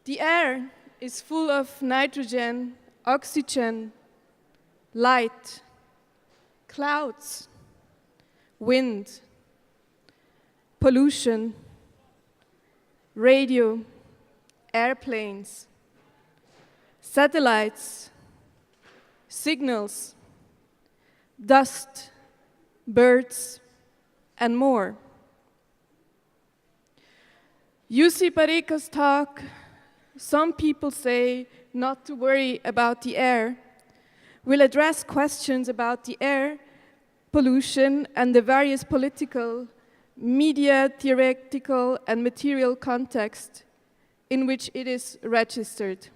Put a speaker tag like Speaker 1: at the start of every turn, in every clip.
Speaker 1: The air is full of nitrogen, oxygen, light, clouds, wind, pollution, radio, airplanes, satellites, signals, dust, birds, and more. Jussi Parikka's talk, Some People Say Not to Worry About the Air, will address questions about the air, pollution, and the various political, media, theoretical, and material context in which it is registered.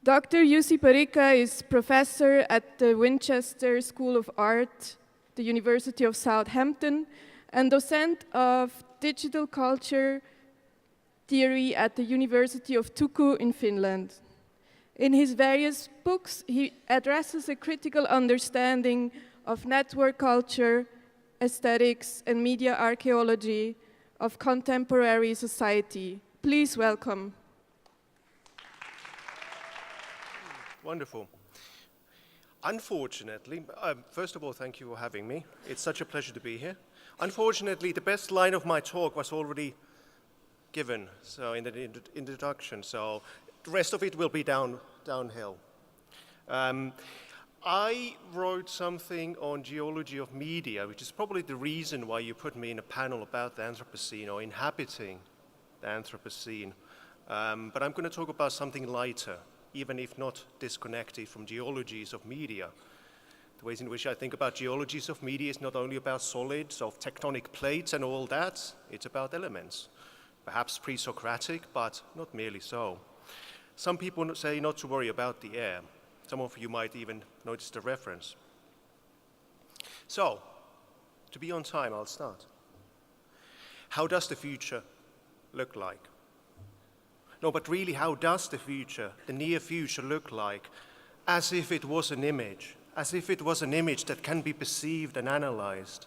Speaker 1: Dr. Jussi Parikka is professor at the Winchester School of Art, the University of Southampton, and docent of digital culture theory at the University of Turku in Finland. In his various books, he addresses a critical understanding of network culture, aesthetics, and media archaeology of contemporary society. Please welcome.
Speaker 2: Wonderful. Unfortunately, first of all, thank you for having me. It's such a pleasure to be here. Unfortunately, the best line of my talk was already given, so in the introduction, so the rest of it will be downhill. I wrote something on geology of media, which is probably the reason why you put me in a panel about the Anthropocene or inhabiting the Anthropocene. But I'm going to talk about something lighter, even if not disconnected from geologies of media. The ways in which I think about geologies of media is not only about solids, of tectonic plates and all that, it's about elements. Perhaps pre-Socratic, but not merely so. Some people say not to worry about the air. Some of you might even notice the reference. So, to be on time, I'll start. How does the future look like? No, but really, how does the future, the near future, look like? As if it was an image, as if it was an image that can be perceived and analyzed,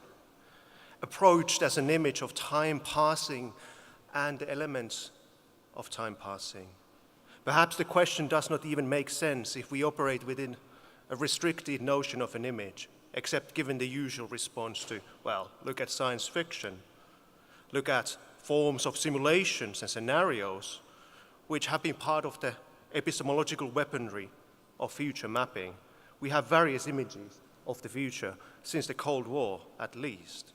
Speaker 2: approached as an image of time passing and the elements of time passing. Perhaps the question does not even make sense if we operate within a restricted notion of an image, except given the usual response to, well, look at science fiction, look at forms of simulations and scenarios, which have been part of the epistemological weaponry of future mapping. We have various images of the future since the Cold War, at least.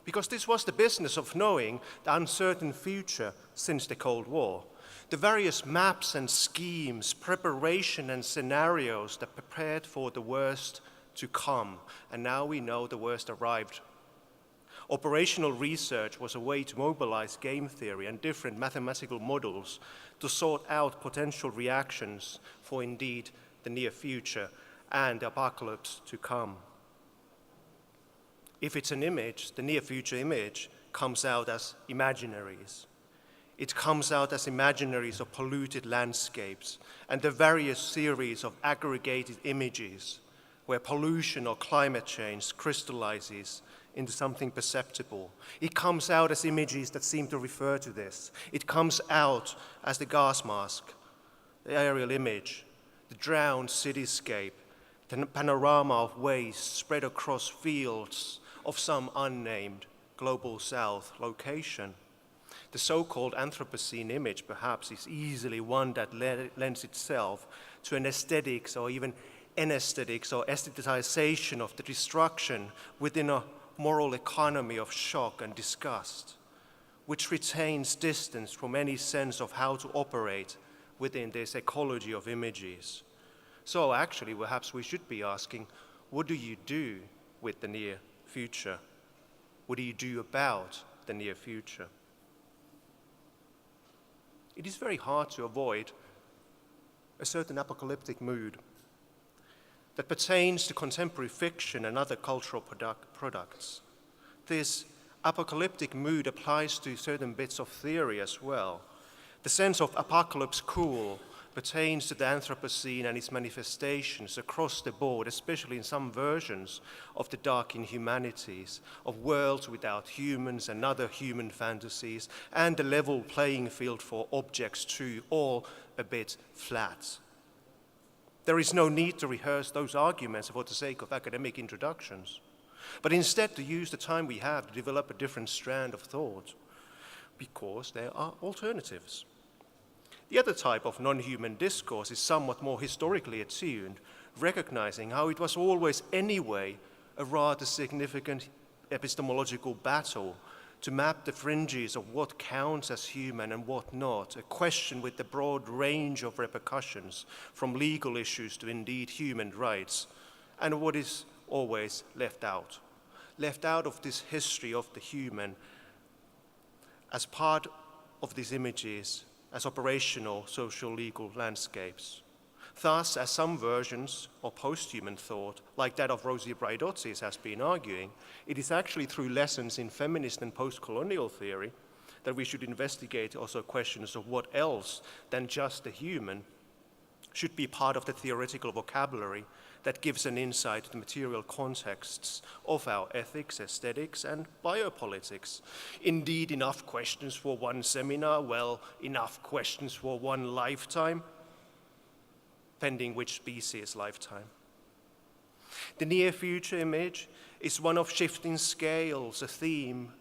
Speaker 2: Because this was the business of knowing the uncertain future since the Cold War. The various maps and schemes, preparation and scenarios that prepared for the worst to come, and now we know the worst arrived. Operational research was a way to mobilize game theory and different mathematical models to sort out potential reactions for indeed the near future and the apocalypse to come. If it's an image, the near future image comes out as imaginaries. It comes out as imaginaries of polluted landscapes and the various series of aggregated images where pollution or climate change crystallizes into something perceptible. It comes out as images that seem to refer to this. It comes out as the gas mask, the aerial image, the drowned cityscape, the panorama of waste spread across fields of some unnamed global south location. The so-called Anthropocene image, perhaps, is easily one that lends itself to an aesthetics or even anesthetics or aestheticization of the destruction within a moral economy of shock and disgust, which retains distance from any sense of how to operate within this ecology of images. So actually, perhaps we should be asking, what do you do with the near future? What do you do about the near future? It is very hard to avoid a certain apocalyptic mood that pertains to contemporary fiction and other cultural products. This apocalyptic mood applies to certain bits of theory as well. The sense of apocalypse cool pertains to the Anthropocene and its manifestations across the board, especially in some versions of the dark inhumanities, of worlds without humans and other human fantasies, and the level playing field for objects too, all a bit flat. There is no need to rehearse those arguments for the sake of academic introductions, but instead to use the time we have to develop a different strand of thought, because there are alternatives. The other type of non-human discourse is somewhat more historically attuned, recognizing how it was always anyway a rather significant epistemological battle to map the fringes of what counts as human and what not, a question with a broad range of repercussions, from legal issues to indeed human rights, and what is always left out of this history of the human as part of these images as operational social legal landscapes. Thus, as some versions of post-human thought, like that of Rosie Braidottis has been arguing, it is actually through lessons in feminist and post-colonial theory that we should investigate also questions of what else than just the human should be part of the theoretical vocabulary that gives an insight to the material contexts of our ethics, aesthetics, and biopolitics. Indeed, enough questions for one seminar, well, enough questions for one lifetime, pending which species lifetime. The near future image is one of shifting scales, a theme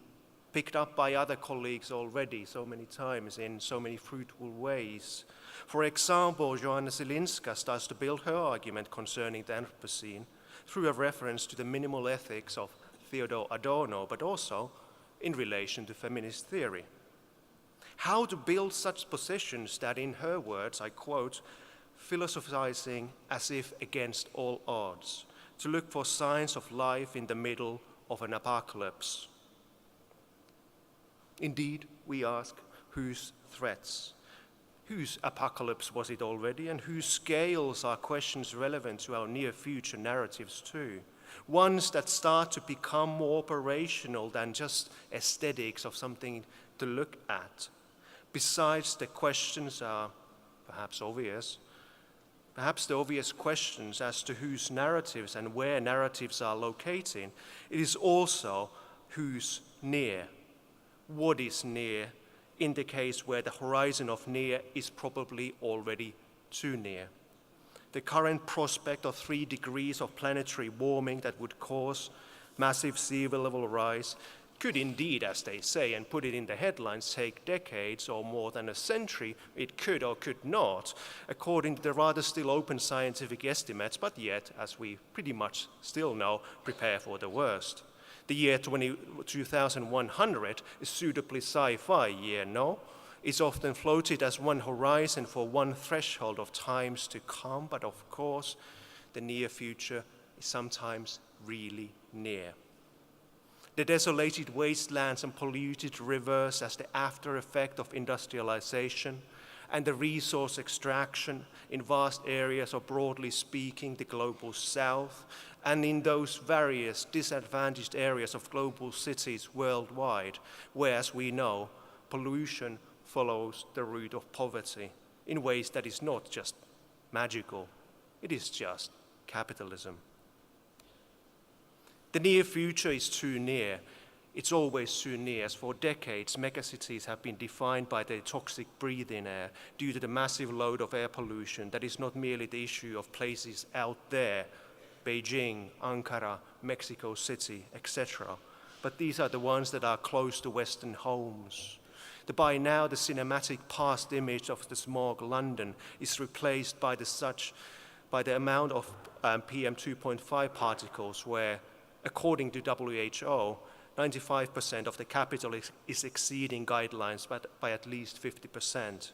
Speaker 2: picked up by other colleagues already so many times in so many fruitful ways. For example, Joanna Zilinska starts to build her argument concerning the Anthropocene through a reference to the minimal ethics of Theodor Adorno, but also in relation to feminist theory. How to build such positions that, in her words, I quote, philosophizing as if against all odds, to look for signs of life in the middle of an apocalypse. Indeed, we ask, whose threats? Whose apocalypse was it already, and whose scales are questions relevant to our near-future narratives too? Ones that start to become more operational than just aesthetics of something to look at. Besides, the questions are perhaps obvious. Perhaps the obvious questions as to whose narratives and where narratives are located. It is also who's near. What is near in the case where the horizon of near is probably already too near. The current prospect of 3 degrees of planetary warming that would cause massive sea level rise could indeed, as they say, and put it in the headlines, take decades or more than a century. It could or could not, according to the rather still open scientific estimates, but yet, as we pretty much still know, prepare for the worst. The year 2100 is suitably sci-fi year, no? It's often floated as one horizon for one threshold of times to come, but of course, the near future is sometimes really near. The desolated wastelands and polluted rivers as the after effect of industrialization and the resource extraction in vast areas of, broadly speaking, the global south, and in those various disadvantaged areas of global cities worldwide, where, as we know, pollution follows the route of poverty in ways that is not just magical, it is just capitalism. The near future is too near. It's always too near, as for decades megacities have been defined by their toxic breathing air due to the massive load of air pollution that is not merely the issue of places out there, Beijing, Ankara, Mexico City, etc., but these are the ones that are close to Western homes. By now, the cinematic past image of the smog London is replaced by the amount of PM 2.5 particles where, according to WHO, 95% of the capital is exceeding guidelines by at least 50%.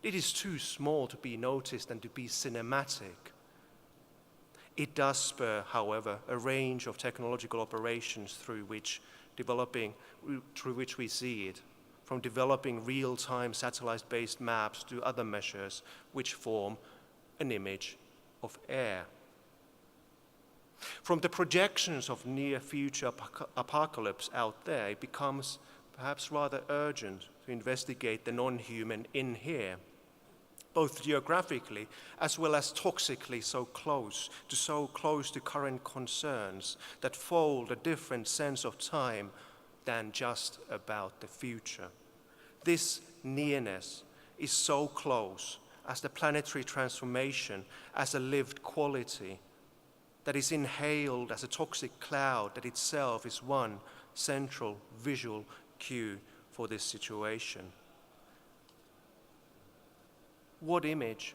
Speaker 2: It is too small to be noticed and to be cinematic. It does spur, however, a range of technological operations through which we see it, from developing real-time satellite-based maps to other measures which form an image of air. From the projections of near-future apocalypse out there, it becomes perhaps rather urgent to investigate the non-human in here. both geographically as well as toxically so close to current concerns that fold a different sense of time than just about the future. This nearness is so close as the planetary transformation as a lived quality that is inhaled as a toxic cloud that itself is one central visual cue for this situation. What image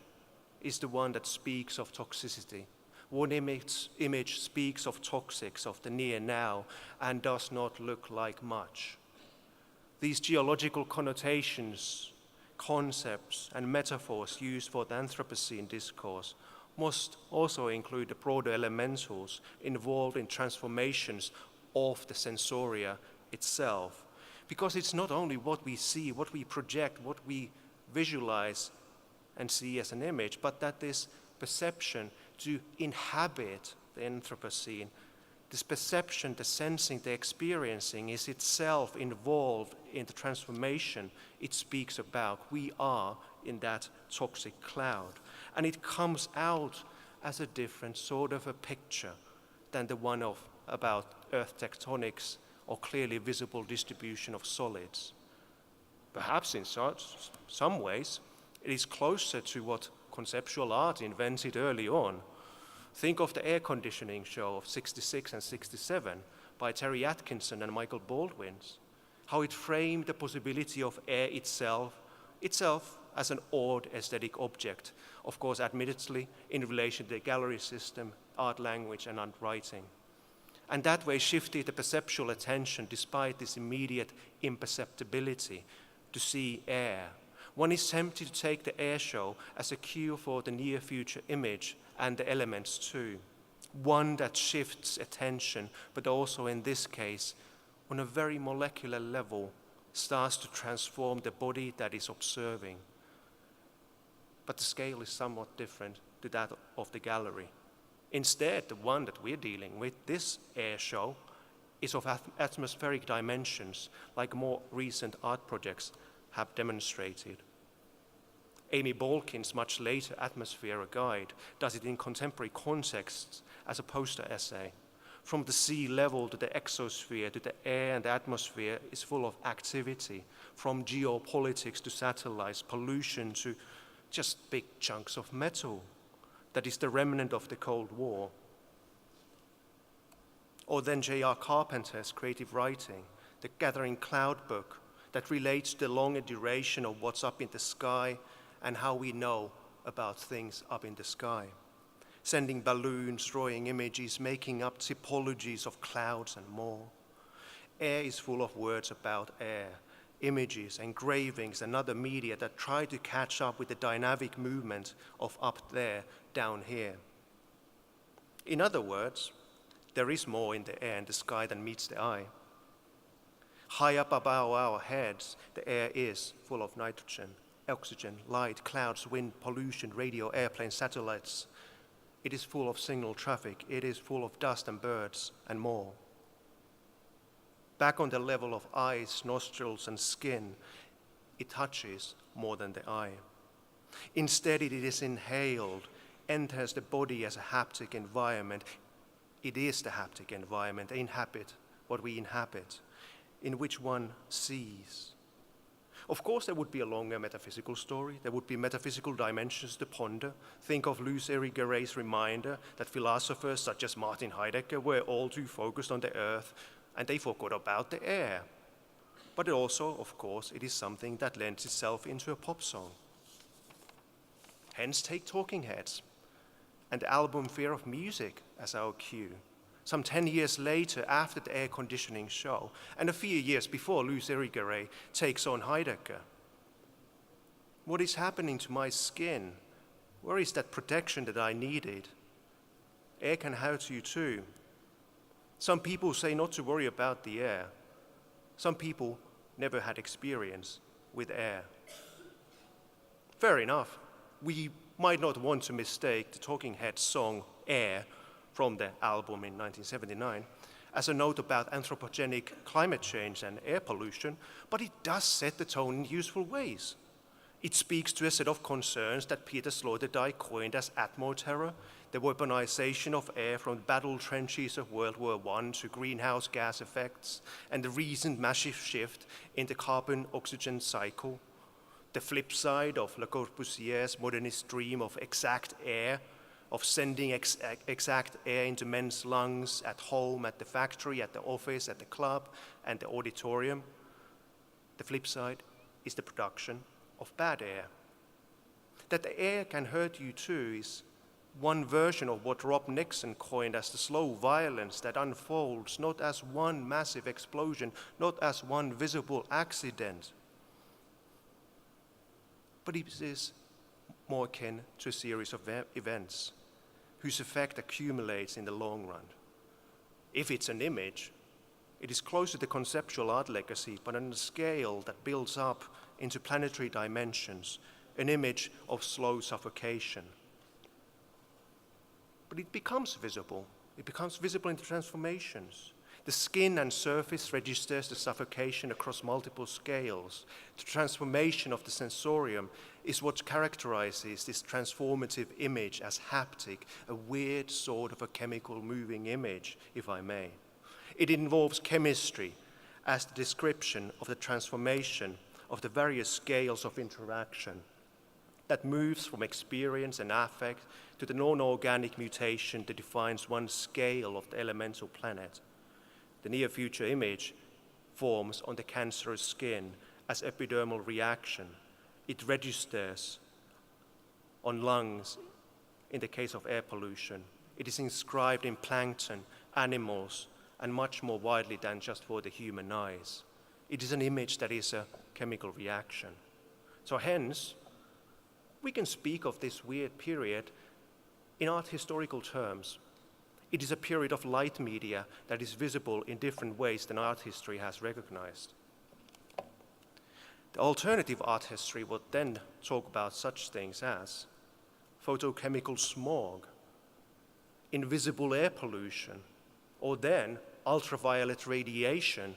Speaker 2: is the one that speaks of toxicity? What image speaks of toxics, of the near now, and does not look like much? These geological connotations, concepts, and metaphors used for the Anthropocene discourse must also include the broader elementals involved in transformations of the sensoria itself. Because it's not only what we see, what we project, what we visualize and see as an image, but that this perception to inhabit the Anthropocene, this perception, the sensing, the experiencing is itself involved in the transformation it speaks about. We are in that toxic cloud. And it comes out as a different sort of a picture than the one about earth tectonics or clearly visible distribution of solids. Perhaps in some ways, it is closer to what conceptual art invented early on. Think of the air conditioning show of 66 and 67 by Terry Atkinson and Michael Baldwin, how it framed the possibility of air itself as an odd aesthetic object, of course admittedly in relation to the gallery system, art language and art writing. And that way shifted the perceptual attention despite this immediate imperceptibility to see air. One is tempted to take the air show as a cue for the near future image and the elements too. One that shifts attention, but also in this case, on a very molecular level, starts to transform the body that is observing. But the scale is somewhat different to that of the gallery. Instead, the one that we're dealing with, this air show, is of atmospheric dimensions, like more recent art projects have demonstrated. Amy Balkin's much later Atmosphere, a Guide, does it in contemporary contexts as a poster essay. From the sea level to the exosphere to the air and the atmosphere is full of activity, from geopolitics to satellites, pollution to just big chunks of metal. That is the remnant of the Cold War. Or then J.R. Carpenter's creative writing, the Gathering Cloud book, that relates the longer duration of what's up in the sky and how we know about things up in the sky. Sending balloons, drawing images, making up typologies of clouds and more. Air is full of words about air, images, engravings, and other media that try to catch up with the dynamic movement of up there, down here. In other words, there is more in the air and the sky than meets the eye. High up above our heads, the air is full of nitrogen, oxygen, light, clouds, wind, pollution, radio, airplanes, satellites. It is full of signal traffic. It is full of dust and birds and more. Back on the level of eyes, nostrils, and skin, it touches more than the eye. Instead, it is inhaled, enters the body as a haptic environment. It is the haptic environment, they inhabit what we inhabit, in which one sees. Of course, there would be a longer metaphysical story. There would be metaphysical dimensions to ponder. Think of Irigarei's reminder that philosophers such as Martin Heidegger were all too focused on the earth and they forgot about the air. But also, of course, it is something that lends itself into a pop song. Hence, take Talking Heads and the album Fear of Music as our cue. Some 10 years later, after the air conditioning show, and a few years before Irigaray takes on Heidegger. What is happening to my skin? Where is that protection that I needed? Air can hurt you too. Some people say not to worry about the air. Some people never had experience with air. Fair enough. We might not want to mistake the Talking Heads song Air from the album in 1979 as a note about anthropogenic climate change and air pollution, but it does set the tone in useful ways. It speaks to a set of concerns that Peter Sloterdijk coined as atmo-terror, the weaponization of air from the battle trenches of World War I to greenhouse gas effects, and the recent massive shift in the carbon-oxygen cycle. The flip side of Le Corbusier's modernist dream of exact air, of sending exact air into men's lungs at home, at the factory, at the office, at the club, and the auditorium. The flip side is the production of bad air. That the air can hurt you too is one version of what Rob Nixon coined as the slow violence that unfolds not as one massive explosion, not as one visible accident, but it is more akin to a series of events whose effect accumulates in the long run. If it's an image, it is close to the conceptual art legacy, but on a scale that builds up into planetary dimensions, an image of slow suffocation. But it becomes visible. It becomes visible in the transformations. The skin and surface registers the suffocation across multiple scales. The transformation of the sensorium is what characterizes this transformative image as haptic, a weird sort of a chemical moving image, if I may. It involves chemistry as the description of the transformation of the various scales of interaction that moves from experience and affect to the non-organic mutation that defines one scale of the elemental planet. The near-future image forms on the cancerous skin as epidermal reaction. It registers on lungs in the case of air pollution. It is inscribed in plankton, animals, and much more widely than just for the human eyes. It is an image that is a chemical reaction. So hence, we can speak of this weird period in art historical terms. It is a period of light media that is visible in different ways than art history has recognized. The alternative art history would then talk about such things as photochemical smog, invisible air pollution, or then ultraviolet radiation,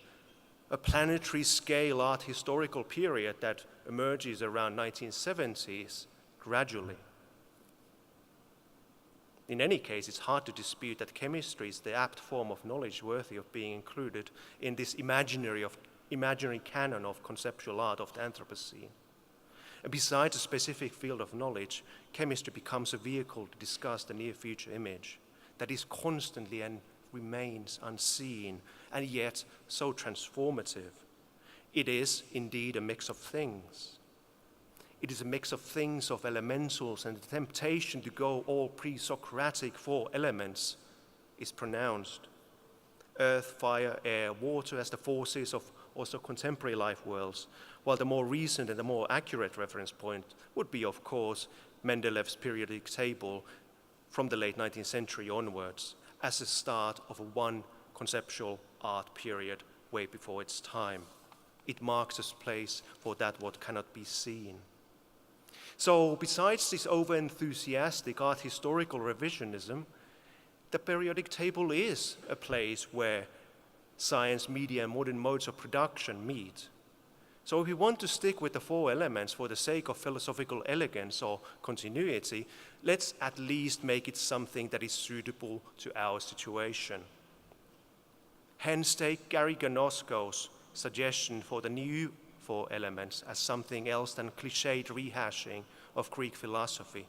Speaker 2: a planetary scale art historical period that emerges around 1970s gradually. In any case, it's hard to dispute that chemistry is the apt form of knowledge worthy of being included in this imaginary canon of conceptual art of the Anthropocene. And besides a specific field of knowledge, chemistry becomes a vehicle to discuss the near-future image that is constantly and remains unseen and yet so transformative. It is indeed a mix of things. It is a mix of things, of elementals, and the temptation to go all pre-Socratic for elements is pronounced. Earth, fire, air, water as the forces of also contemporary life worlds, while the more recent and the more accurate reference point would be, of course, Mendelev's periodic table from the late 19th century onwards as the start of one conceptual art period way before its time. It marks a place for that what cannot be seen. So besides this over-enthusiastic art historical revisionism, the periodic table is a place where science, media, and modern modes of production meet. So if we want to stick with the four elements for the sake of philosophical elegance or continuity, let's at least make it something that is suitable to our situation. Hence take Gary Ganosko's suggestion for the new four elements as something else than cliched rehashing of Greek philosophy.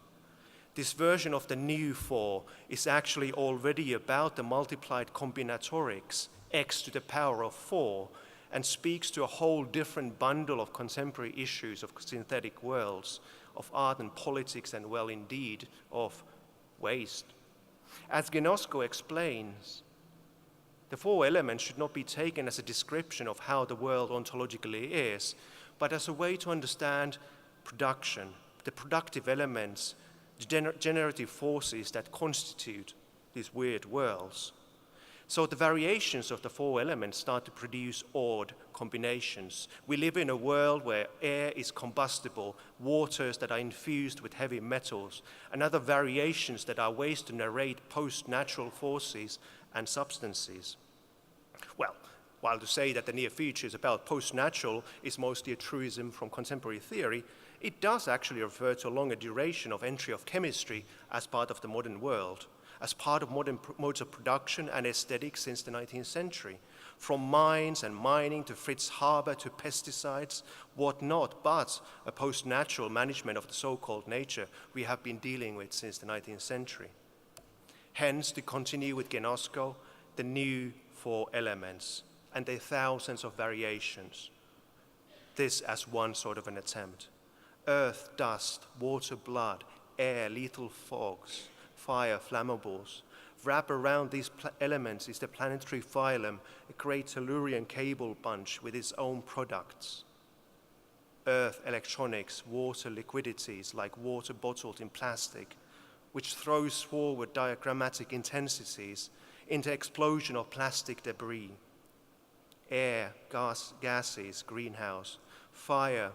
Speaker 2: This version of the new four is actually already about the multiplied combinatorics, x to the power of 4, and speaks to a whole different bundle of contemporary issues of synthetic worlds, of art and politics, and well, indeed, of waste. As Gnosko explains, the four elements should not be taken as a description of how the world ontologically is, but as a way to understand production, the productive elements, the generative forces that constitute these weird worlds. So the variations of the four elements start to produce odd combinations. We live in a world where air is combustible, waters that are infused with heavy metals, and other variations that are ways to narrate post-natural forces and substances. Well, while to say that the near future is about post-natural is mostly a truism from contemporary theory, it does actually refer to a longer duration of entry of chemistry as part of the modern world, as part of modern modes of production and aesthetics since the 19th century. From mines and mining to Fritz Haber to pesticides, whatnot, but a post-natural management of the so-called nature we have been dealing with since the 19th century. Hence, to continue with Genosko, the new four elements and their thousands of variations. This as one sort of an attempt. Earth, dust, water, blood, air, lethal fogs, fire, flammables. Wrap around these elements is the planetary phylum, a great Tellurian cable bunch with its own products. Earth, electronics, water, liquidities like water bottled in plastic, which throws forward diagrammatic intensities into explosion of plastic debris. Air, gases, greenhouse, fire,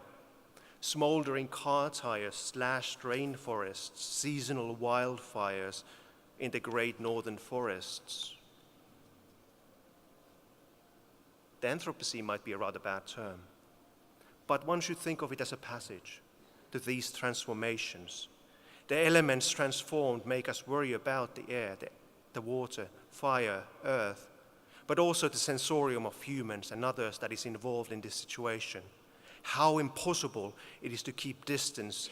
Speaker 2: smoldering car tires, slashed rainforests, seasonal wildfires in the great northern forests. The Anthropocene might be a rather bad term, but one should think of it as a passage to these transformations. The elements transformed make us worry about the air, the water, fire, earth, but also the sensorium of humans and others that is involved in this situation. How impossible it is to keep distance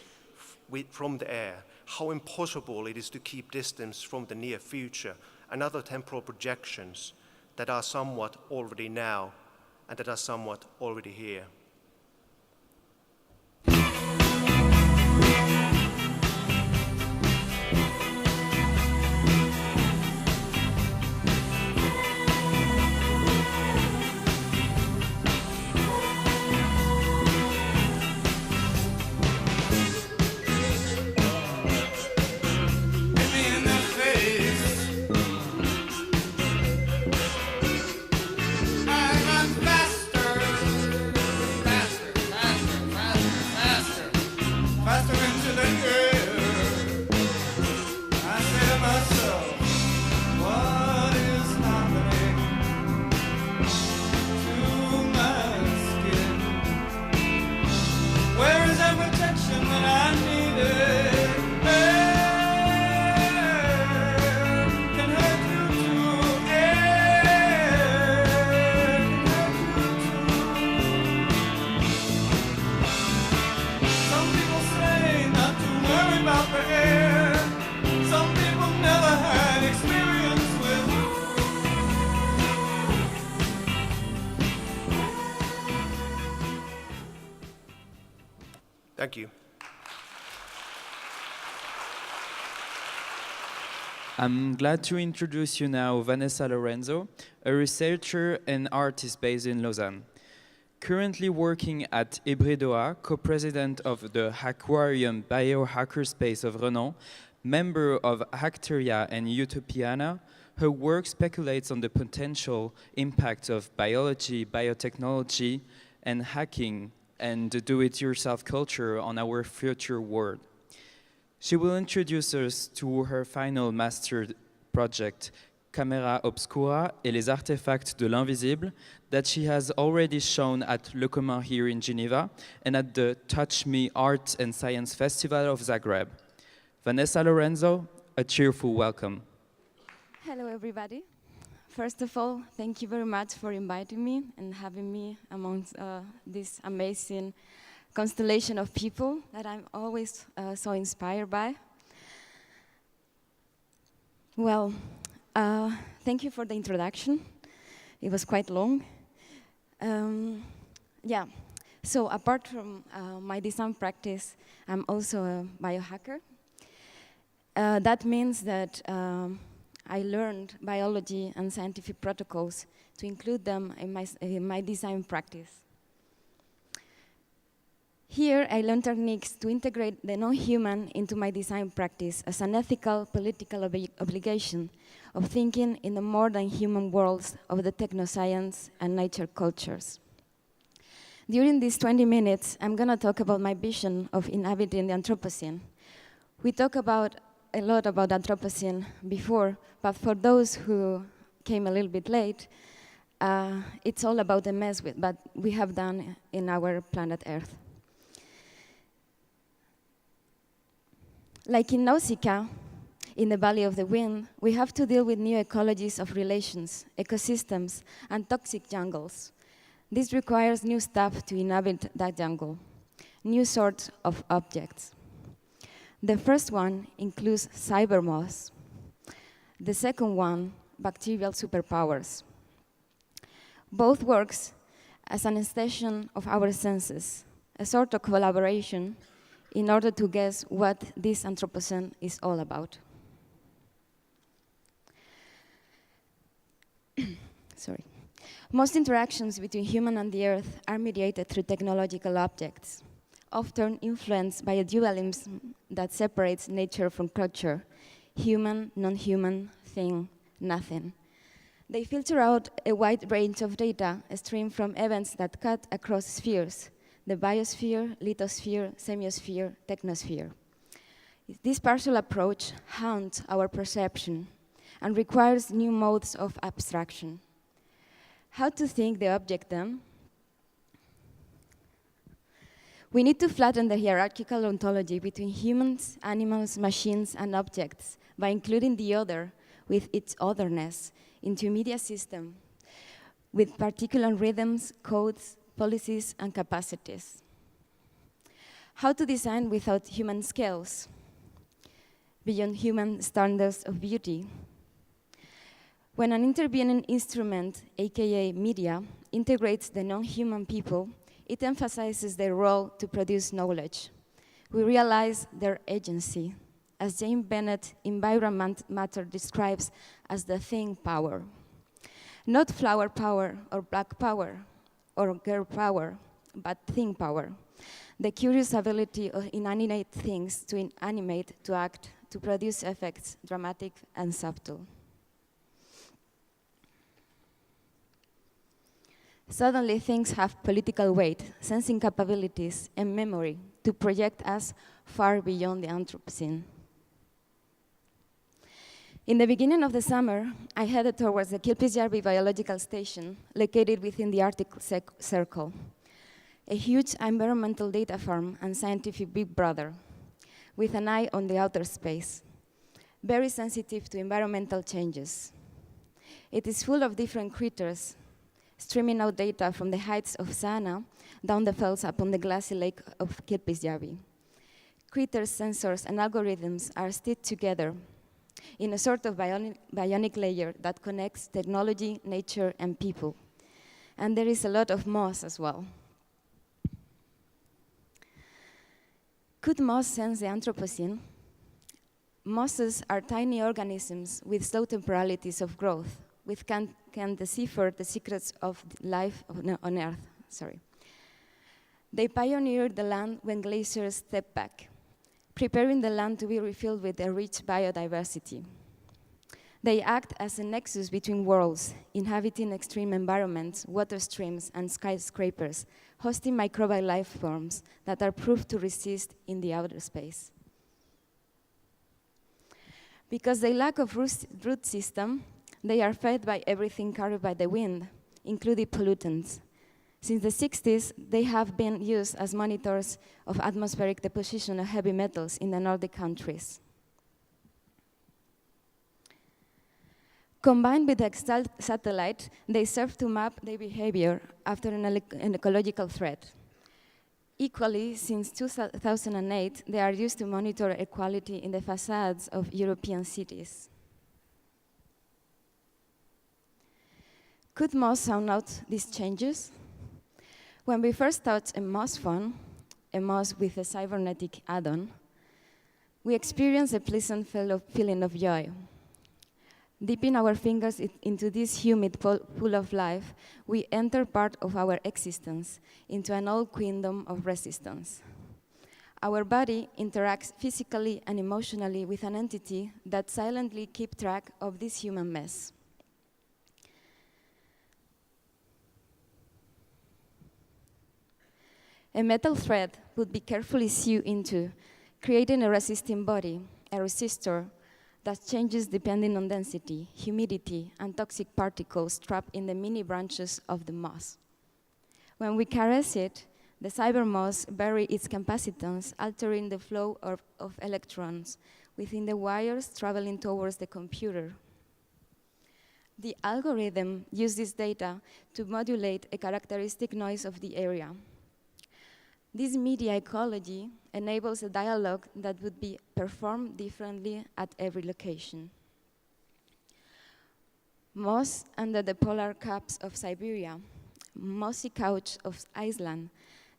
Speaker 2: from the air, how impossible it is to keep distance from the near future and other temporal projections that are somewhat already now and that are somewhat already here. Thank you.
Speaker 3: I'm glad to introduce you now Vanessa Lorenzo, a researcher and artist based in Lausanne. Currently working at Hybridoa, co-president of the Aquarium Biohackerspace of Renan, member of Hacteria and Utopiana, her work speculates on the potential impact of biology, biotechnology, and hacking and the do-it-yourself culture on our future world. She will introduce us to her final master project, Camera Obscura et les artefacts de l'invisible, that she has already shown at Le Commun here in Geneva and at the Touch Me Art and Science Festival of Zagreb. Vanessa Lorenzo, a cheerful welcome.
Speaker 4: Hello, everybody. First of all, thank you very much for inviting me and having me amongst this amazing constellation of people that I'm always so inspired by. Well, thank you for the introduction. It was quite long. Yeah, so apart from my design practice, I'm also a biohacker. That means that I learned biology and scientific protocols to include them in my design practice. Here, I learned techniques to integrate the non-human into my design practice as an ethical, political obligation of thinking in the more than human worlds of the technoscience and nature cultures. During these 20 minutes, I'm going to talk about my vision of inhabiting the Anthropocene. We talked a lot about Anthropocene before, but for those who came a little bit late, it's all about the mess that we have done in our planet Earth. Like in Nausicaa, in the Valley of the Wind, we have to deal with new ecologies of relations, ecosystems, and toxic jungles. This requires new stuff to inhabit that jungle, new sorts of objects. The first one includes cyber moths. The second one, bacterial superpowers. Both works as an extension of our senses, a sort of collaboration in order to guess what this Anthropocene is all about. Sorry. Most interactions between human and the earth are mediated through technological objects, often influenced by a dualism that separates nature from culture, human, non-human, thing, nothing. They filter out a wide range of data streamed from events that cut across spheres, the biosphere, lithosphere, semiosphere, technosphere. This partial approach haunts our perception and requires new modes of abstraction. How to think the object then? We need to flatten the hierarchical ontology between humans, animals, machines, and objects by including the other with its otherness into a media system with particular rhythms, codes, policies, and capacities. How to design without human scales, beyond human standards of beauty. When an intervening instrument, aka media, integrates the non-human people, it emphasizes their role to produce knowledge. We realize their agency, as James Bennett environment matter describes as the thing power. Not flower power or black power or girl power, but thing power. The curious ability of inanimate things to animate, to act, to produce effects, dramatic and subtle. Suddenly, things have political weight, sensing capabilities, and memory to project us far beyond the Anthropocene. In the beginning of the summer, I headed towards the Kilpisjärvi Biological Station, located within the Arctic Circle, a huge environmental data farm and scientific big brother, with an eye on the outer space, very sensitive to environmental changes. It is full of different critters, streaming out data from the heights of Sana down the fells upon the glassy lake of Kilpisjärvi. Critters, sensors, and algorithms are stitched together in a sort of bionic layer that connects technology, nature, and people. And there is a lot of moss as well. Could moss sense the Anthropocene? Mosses are tiny organisms with slow temporalities of growth, which can decipher the secrets of life on Earth. They pioneered the land when glaciers stepped back, preparing the land to be refilled with a rich biodiversity. They act as a nexus between worlds, inhabiting extreme environments, water streams, and skyscrapers, hosting microbial life forms that are proved to resist in the outer space. Because they lack of root system, they are fed by everything carried by the wind, including pollutants. Since the 60s, they have been used as monitors of atmospheric deposition of heavy metals in the Nordic countries. Combined with the satellite, they serve to map their behavior after an ecological threat. Equally, since 2008, they are used to monitor air quality in the facades of European cities. Could moss sound out these changes? When we first touch a moss phone, a moss with a cybernetic add-on, we experience a pleasant feeling of joy. Dipping our fingers into this humid pool of life, we enter part of our existence into an old kingdom of resistance. Our body interacts physically and emotionally with an entity that silently keeps track of this human mess. A metal thread would be carefully sewn into, creating a resisting body, a resistor that changes depending on density, humidity, and toxic particles trapped in the mini branches of the moss. When we caress it, The cybermoss bury its capacitance, altering the flow of electrons within the wires traveling towards the computer. The algorithm uses this data to modulate a characteristic noise of the area. This media ecology enables a dialogue that would be performed differently at every location. Moss under the polar caps of Siberia, mossy couch of Iceland,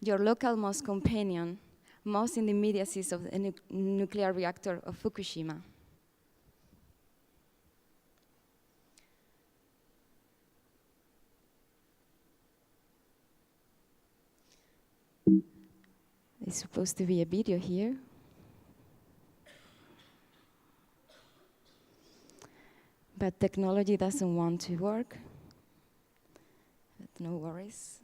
Speaker 4: your local moss companion, moss in the immediacies of the nuclear reactor of Fukushima. There's supposed to be a video here. But technology doesn't want to work. But no worries.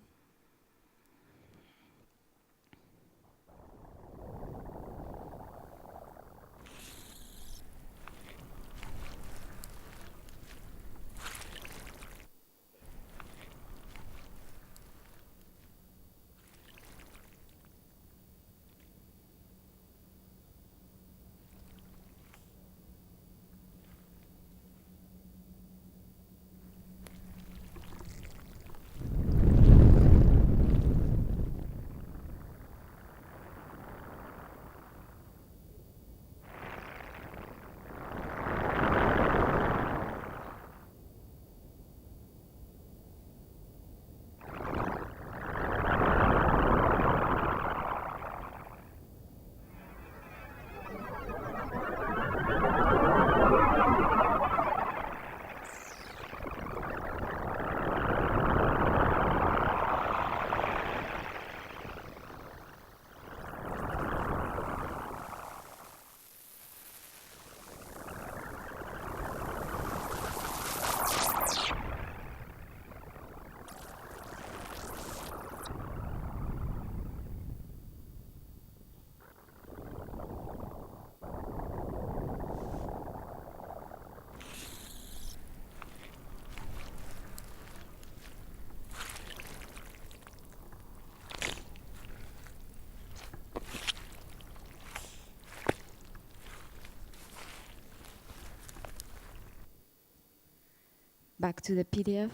Speaker 4: Back to the PDF.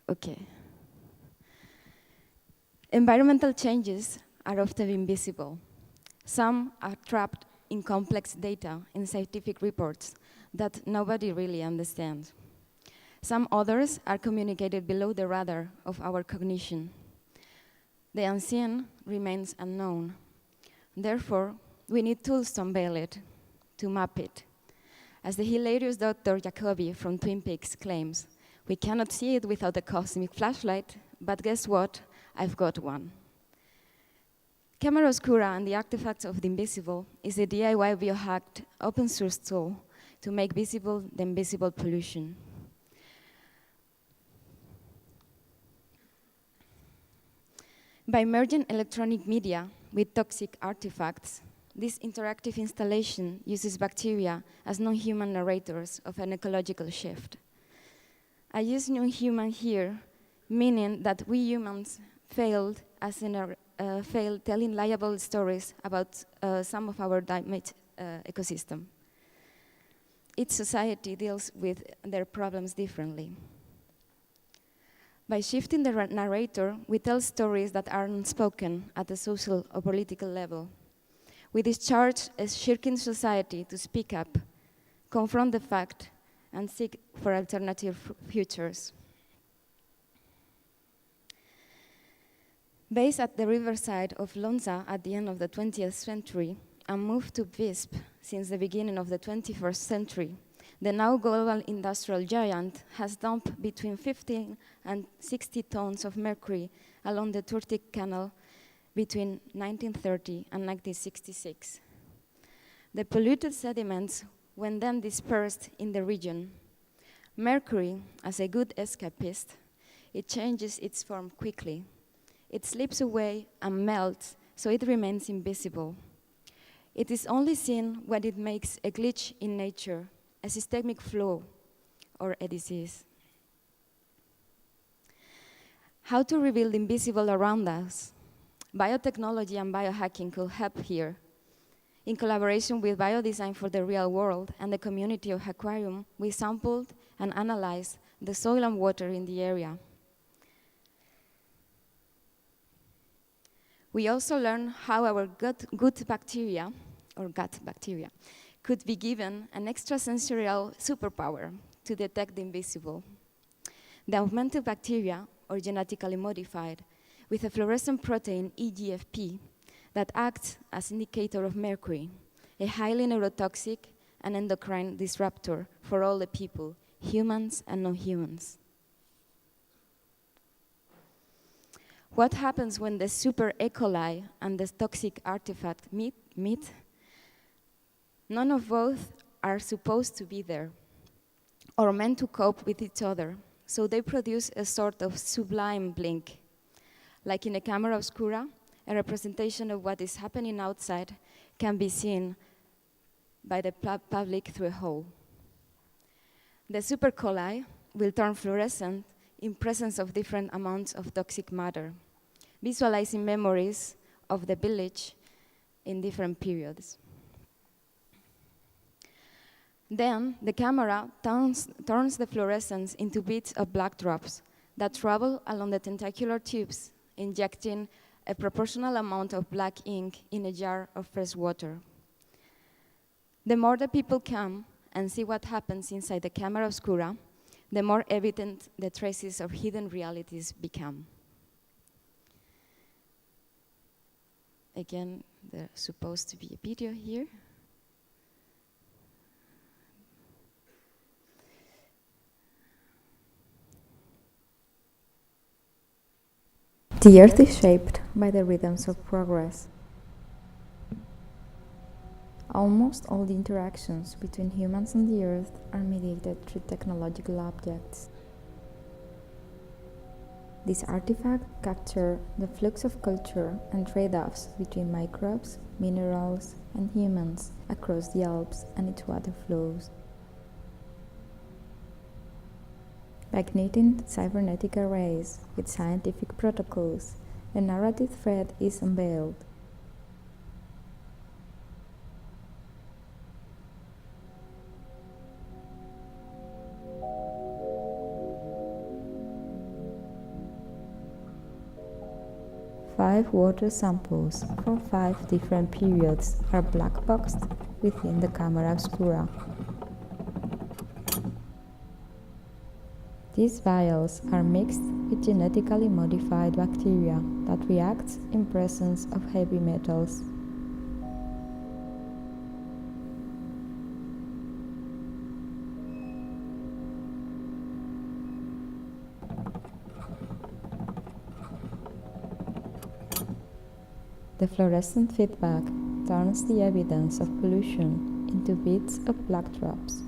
Speaker 4: Okay. Environmental changes are often invisible. Some are trapped in complex data in scientific reports that nobody really understands. Some others are communicated below the radar of our cognition. The unseen remains unknown. Therefore, we need tools to unveil it, to map it. As the hilarious Dr. Jacobi from Twin Peaks claims, we cannot see it without a cosmic flashlight, but guess what? I've got one. Camera Oscura and the Artifacts of the Invisible is a DIY biohacked open source tool to make visible the invisible pollution. By merging electronic media with toxic artifacts, this interactive installation uses bacteria as non-human narrators of an ecological shift. I use non-human here, meaning that we humans failed telling liable stories about some of our damaged ecosystem. Each society deals with their problems differently. By shifting the narrator, we tell stories that are unspoken at the social or political level. We discharge a shirking society to speak up, confront the fact, and seek for alternative futures. Based at the riverside of Lonza at the end of the 20th century, and moved to Visp since the beginning of the 21st century, the now global industrial giant has dumped between 15 and 60 tons of mercury along the Turtic Canal between 1930 and 1966. The polluted sediments were then dispersed in the region. Mercury, as a good escapist, it changes its form quickly. It slips away and melts, so it remains invisible. It is only seen when it makes a glitch in nature, a systemic flaw, or a disease. How to reveal the invisible around us? Biotechnology and biohacking could help here. In collaboration with Biodesign for the Real World and the community of Aquarium, we sampled and analyzed the soil and water in the area. We also learned how our gut bacteria could be given an extrasensorial superpower to detect the invisible. The augmented bacteria, or genetically modified, with a fluorescent protein EGFP that acts as indicator of mercury, a highly neurotoxic and endocrine disruptor for all the people, humans and non-humans. What happens when the super E. coli and the toxic artifact meet? None of both are supposed to be there or meant to cope with each other, so they produce a sort of sublime blink. Like in a camera obscura, a representation of what is happening outside can be seen by the public through a hole. The super coli will turn fluorescent in presence of different amounts of toxic matter, visualizing memories of the village in different periods. Then the camera turns the fluorescence into beads of black drops that travel along the tentacular tubes, injecting a proportional amount of black ink in a jar of fresh water. The more the people come and see what happens inside the camera obscura, the more evident the traces of hidden realities become. Again, there's supposed to be a video here.
Speaker 5: The earth is shaped by the rhythms of progress. Almost all the interactions between humans and the earth are mediated through technological objects. These artifacts capture the flux of culture and trade-offs between microbes, minerals, and humans across the Alps and its water flows. By connecting cybernetic arrays with scientific protocols, a narrative thread is unveiled. Five water samples from 5 different periods are black-boxed within the camera obscura. These vials are mixed with genetically modified bacteria that react in presence of heavy metals. The fluorescent feedback turns the evidence of pollution into beads of black drops.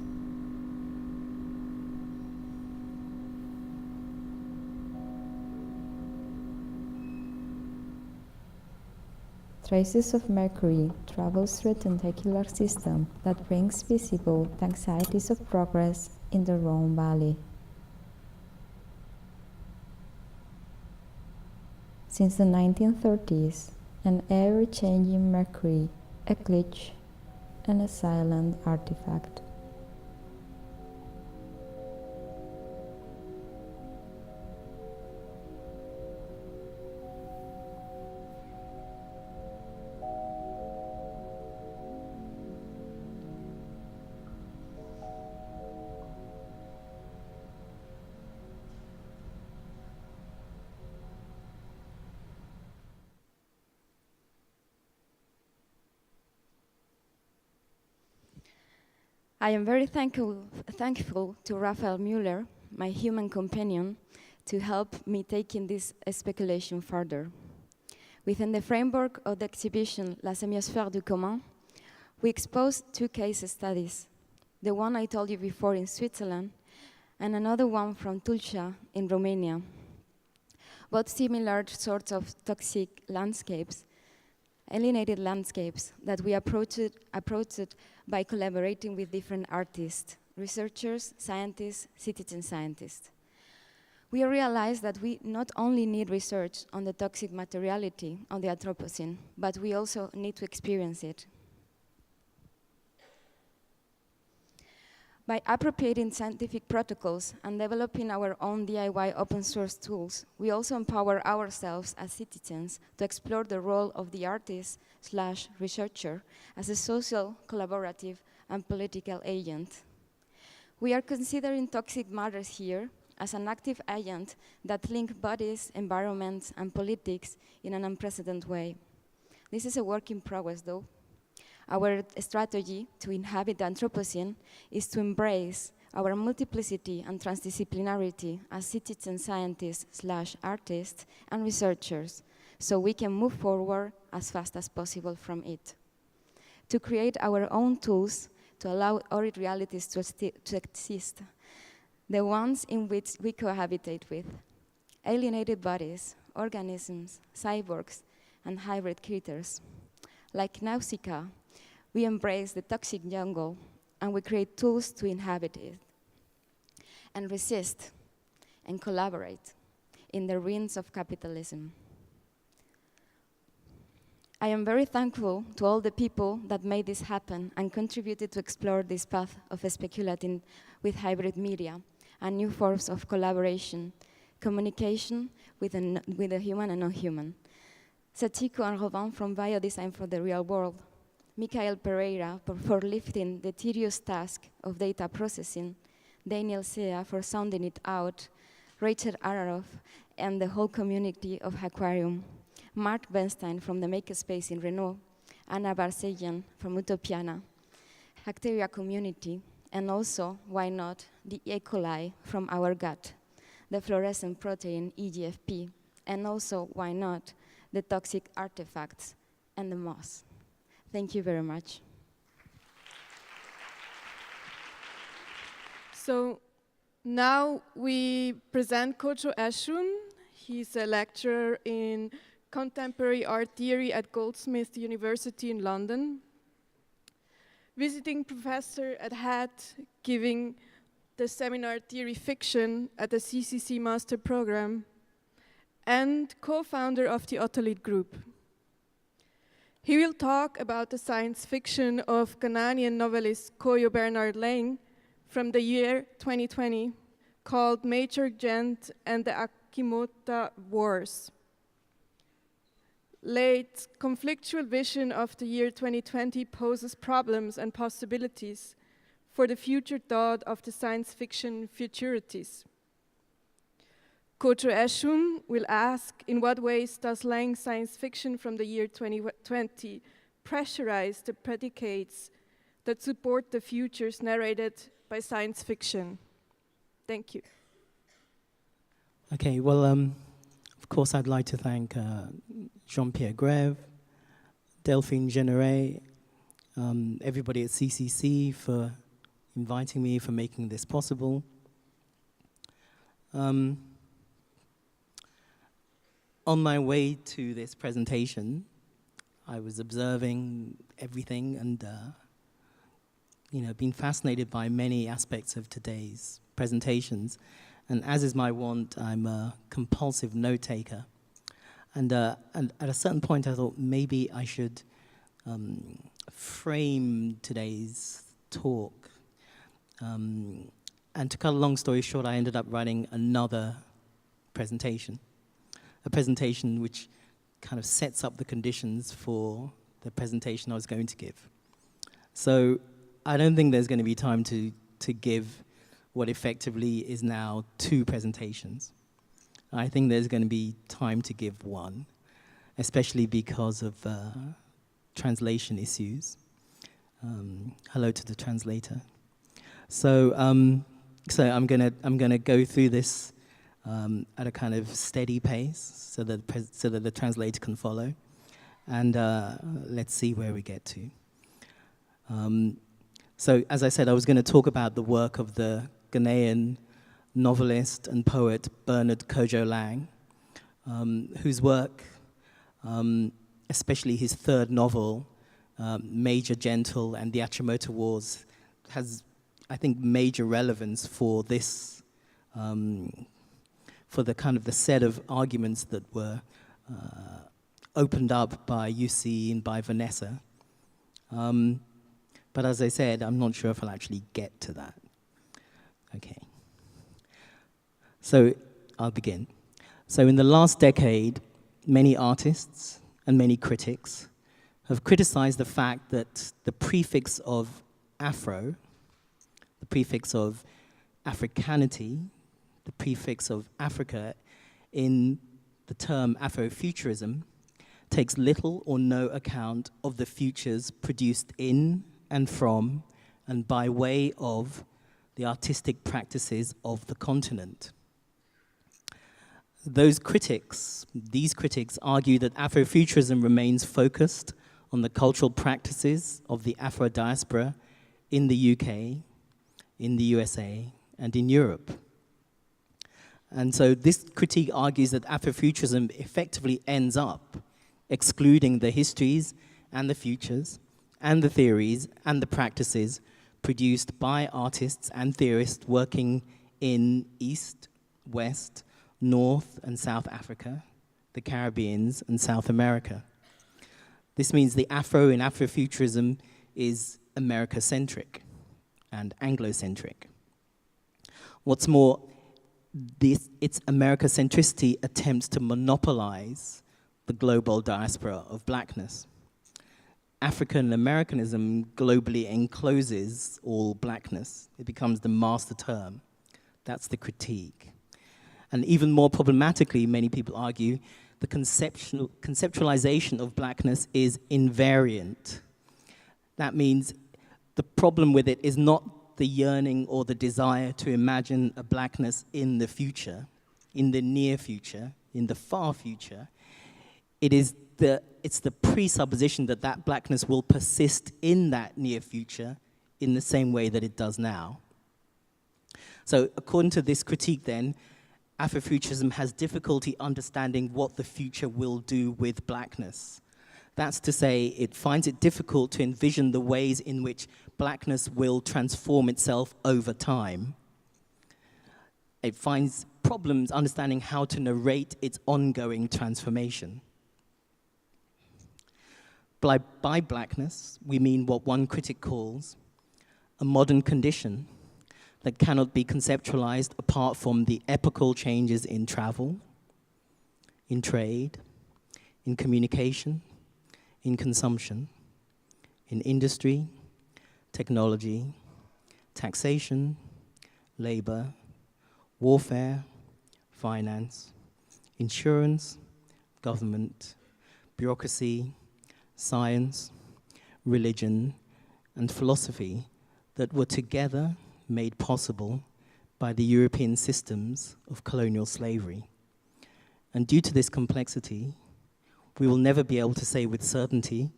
Speaker 5: Traces of mercury travels through a tentacular system that brings visible the anxieties of progress in the Rhone Valley. Since the 1930s, an ever-changing mercury, a glitch, and a silent artifact.
Speaker 4: I am very thankful to Raphael Müller, my human companion, to help me taking this speculation further. Within the framework of the exhibition La Sémiosphère du Commun, we exposed 2 case studies, the one I told you before in Switzerland, and another one from Tulcea in Romania. Both similar sorts of toxic landscapes, alienated landscapes that we approached by collaborating with different artists, researchers, scientists, citizen scientists. We realize that we not only need research on the toxic materiality of the Anthropocene, but we also need to experience it. By appropriating scientific protocols and developing our own DIY open source tools, we also empower ourselves as citizens to explore the role of the artist/researcher as a social, collaborative, and political agent. We are considering toxic matters here as an active agent that link bodies, environments, and politics in an unprecedented way. This is a work in progress, though. Our strategy to inhabit the Anthropocene is to embrace our multiplicity and transdisciplinarity as citizen scientists/artists and researchers, so we can move forward as fast as possible from it. To create our own tools to allow our realities to exist, the ones in which we cohabitate with, alienated bodies, organisms, cyborgs, and hybrid creatures. Like Nausicaa, we embrace the toxic jungle and we create tools to inhabit it and resist and collaborate in the ruins of capitalism. I am very thankful to all the people that made this happen and contributed to explore this path of speculating with hybrid media and new forms of collaboration, communication with the human and non-human. Sachiko and Robin from Biodesign for the Real World, Michael Pereira for lifting the tedious task of data processing, Daniel Sea for sounding it out, Rachel Araroff and the whole community of Aquarium, Mark Bernstein from the Makerspace in Renault, Anna Barsegian from Utopiana, Bacteria Community, and also, why not, the E. coli from our gut, the fluorescent protein EGFP, and also, why not, the toxic artifacts and the moss. Thank you very much.
Speaker 1: So now we present Kodwo Eshun. He's a lecturer in contemporary art theory at Goldsmith University in London, visiting professor at HAT, giving the seminar Theory Fiction at the CCC Master Program, and co-founder of the Otolith Group. He will talk about the science fiction of Ghanaian novelist Koyo Bernard Lang from the year 2020, called Major Gent and the Akimota Wars. Late's conflictual vision of the year 2020 poses problems and possibilities for the future thought of the science fiction futurities. Kodwo Eshun will ask, in what ways does Lang's science fiction from the year 2020 pressurize the predicates that support the futures narrated by science fiction? Thank you.
Speaker 6: Okay, well, of course, I'd like to thank Jean-Pierre Grève, Delphine Généré, everybody at CCC for inviting me, for making this possible. On my way to this presentation, I was observing everything and, been fascinated by many aspects of today's presentations. And as is my wont, I'm a compulsive note taker. And at a certain point, I thought maybe I should frame today's talk. And to cut a long story short, I ended up writing another presentation. A presentation which kind of sets up the conditions for the presentation I was going to give. So I don't think there's going to be time to give what effectively is now 2 presentations. I think there's going to be time to give 1, especially because of translation issues. Hello to the translator. So I'm gonna go through this at a kind of steady pace, so that the translator can follow, and let's see where we get to. So, as I said, I was going to talk about the work of the Ghanaian novelist and poet Bernard Kojo Lang, whose work, especially his 3rd novel, Major Gentle and the Achimota Wars, has, I think, major relevance for this for the kind of the set of arguments that were opened up by Jussi and by Vanessa. But as I said, I'm not sure if I'll actually get to that. Okay. So I'll begin. So in the last decade, many artists and many critics have criticized the fact that the prefix of Afro, the prefix of Africanity, the prefix of Africa in the term Afrofuturism takes little or no account of the futures produced in and from and by way of the artistic practices of the continent. These critics argue that Afrofuturism remains focused on the cultural practices of the Afro diaspora in the UK, in the USA, and in Europe. And so this critique argues that Afrofuturism effectively ends up excluding the histories and the futures and the theories and the practices produced by artists and theorists working in East, West, North and South Africa, the Caribbean and South America. This means the Afro in Afrofuturism is America-centric and Anglo-centric. What's more, its America-centricity attempts to monopolize the global diaspora of blackness. African Americanism globally encloses all blackness. It becomes the master term. That's the critique. And even more problematically, many people argue, the conceptualization of blackness is invariant. That means the problem with it is not the yearning or the desire to imagine a blackness in the future, in the near future, in the far future. It's the presupposition that that blackness will persist in that near future in the same way that it does now. So according to this critique then, Afrofuturism has difficulty understanding what the future will do with blackness. That's to say, it finds it difficult to envision the ways in which blackness will transform itself over time. It finds problems understanding how to narrate its ongoing transformation. By blackness, we mean what one critic calls a modern condition that cannot be conceptualized apart from the epochal changes in travel, in trade, in communication, in consumption, in industry, technology, taxation, labor, warfare, finance, insurance, government, bureaucracy, science, religion, and philosophy that were together made possible by the European systems of colonial slavery. And due to this complexity, we will never be able to say with certainty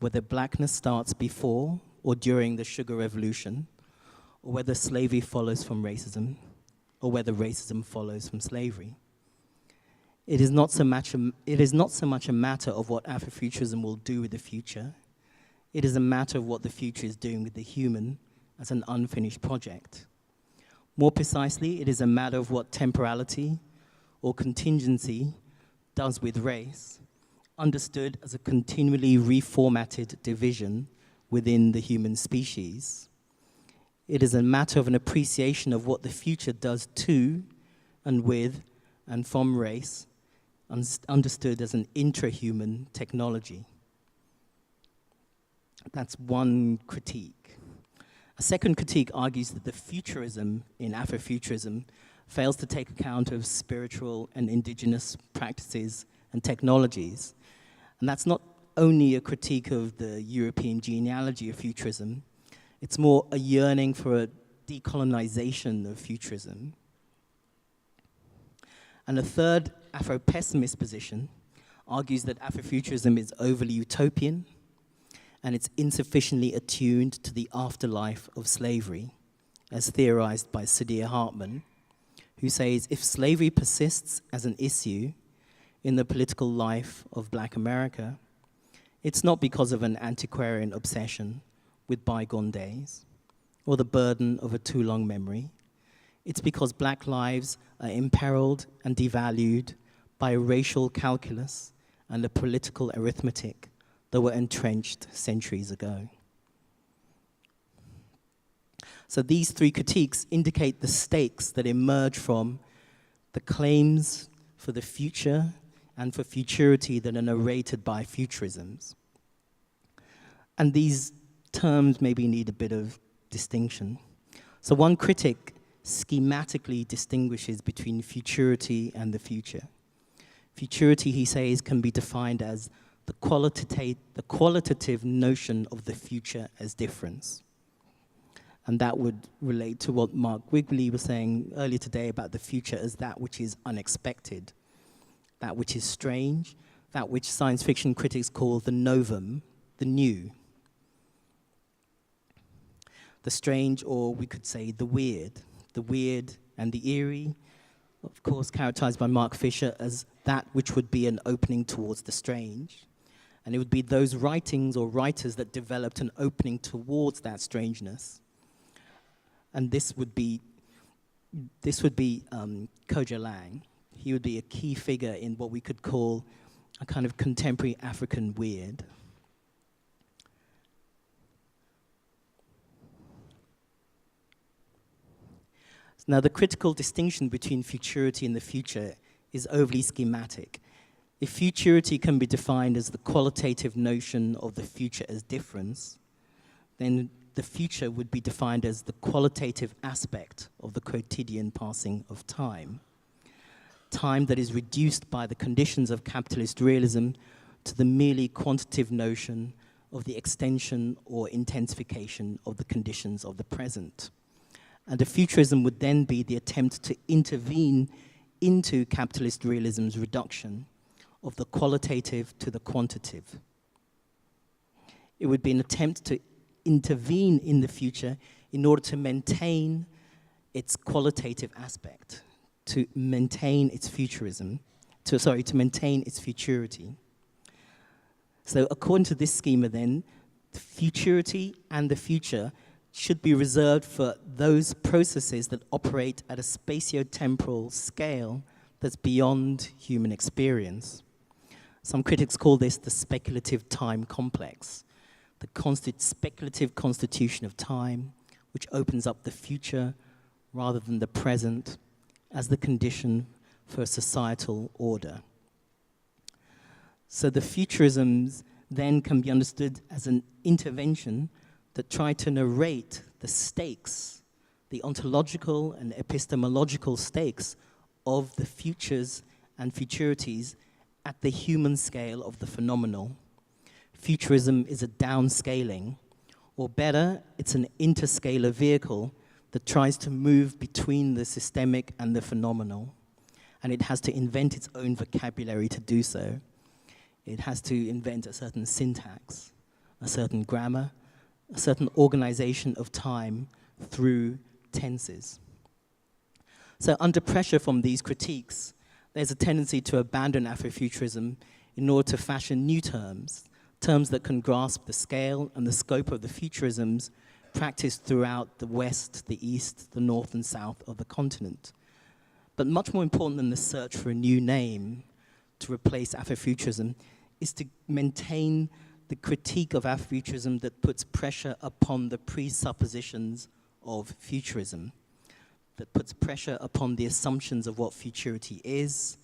Speaker 6: whether blackness starts before or during the Sugar Revolution, or whether slavery follows from racism, or whether racism follows from slavery. It is not so much a matter of what Afrofuturism will do with the future. It is a matter of what the future is doing with the human as an unfinished project. More precisely, it is a matter of what temporality or contingency does with race, understood as a continually reformatted division within the human species. It is a matter of an appreciation of what the future does to and with and from race, understood as an intrahuman technology. That's one critique. A second critique argues that the futurism in Afrofuturism fails to take account of spiritual and indigenous practices and technologies. And that's not only a critique of the European genealogy of futurism, it's more a yearning for a decolonization of futurism. And a third Afro-pessimist position argues that Afrofuturism is overly utopian and it's insufficiently attuned to the afterlife of slavery, as theorized by Saidiya Hartman, who says if slavery persists as an issue in the political life of Black America, it's not because of an antiquarian obsession with bygone days or the burden of a too long memory. it's because black lives are imperiled and devalued by a racial calculus and a political arithmetic that were entrenched centuries ago. So these three critiques indicate the stakes that emerge from the claims for the future and for futurity that are narrated by futurisms. And these terms maybe need a bit of distinction. So one critic schematically distinguishes between futurity and the future. Futurity, he says, can be defined as the qualitative notion of the future as difference. And that would relate to what Mark Wigley was saying earlier today about the future as that which is unexpected, that which is strange, that which science fiction critics call the novum, the new. The strange, or we could say the weird and the eerie, of course characterized by Mark Fisher as that which would be an opening towards the strange. And it would be those writings or writers that developed an opening towards that strangeness. And this would be Kodwo Lang. He would be a key figure in what we could call a kind of contemporary African weird. Now, the critical distinction between futurity and the future is overly schematic. If futurity can be defined as the qualitative notion of the future as difference, then the future would be defined as the qualitative aspect of the quotidian passing of time. Time that is reduced by the conditions of capitalist realism to the merely quantitative notion of the extension or intensification of the conditions of the present. And a futurism would then be the attempt to intervene into capitalist realism's reduction of the qualitative to the quantitative. It would be an attempt to intervene in the future in order to maintain its qualitative aspect, to maintain its futurism, to maintain its futurity. So according to this schema then, the futurity and the future should be reserved for those processes that operate at a spatio-temporal scale that's beyond human experience. Some critics call this the speculative time complex, the speculative constitution of time, which opens up the future rather than the present as the condition for a societal order. So the futurisms then can be understood as an intervention that try to narrate the stakes, the ontological and epistemological stakes of the futures and futurities at the human scale of the phenomenal. Futurism is a downscaling, or better, it's an interscalar vehicle that tries to move between the systemic and the phenomenal. And it has to invent its own vocabulary to do so. It has to invent a certain syntax, a certain grammar, a certain organization of time through tenses. So under pressure from these critiques, there's a tendency to abandon Afrofuturism in order to fashion new terms that can grasp the scale and the scope of the futurisms practiced throughout the West, the East, the North and South of the continent. But much more important than the search for a new name to replace Afrofuturism is to maintain the critique of Afrofuturism that puts pressure upon the presuppositions of futurism, that puts pressure upon the assumptions of what futurity is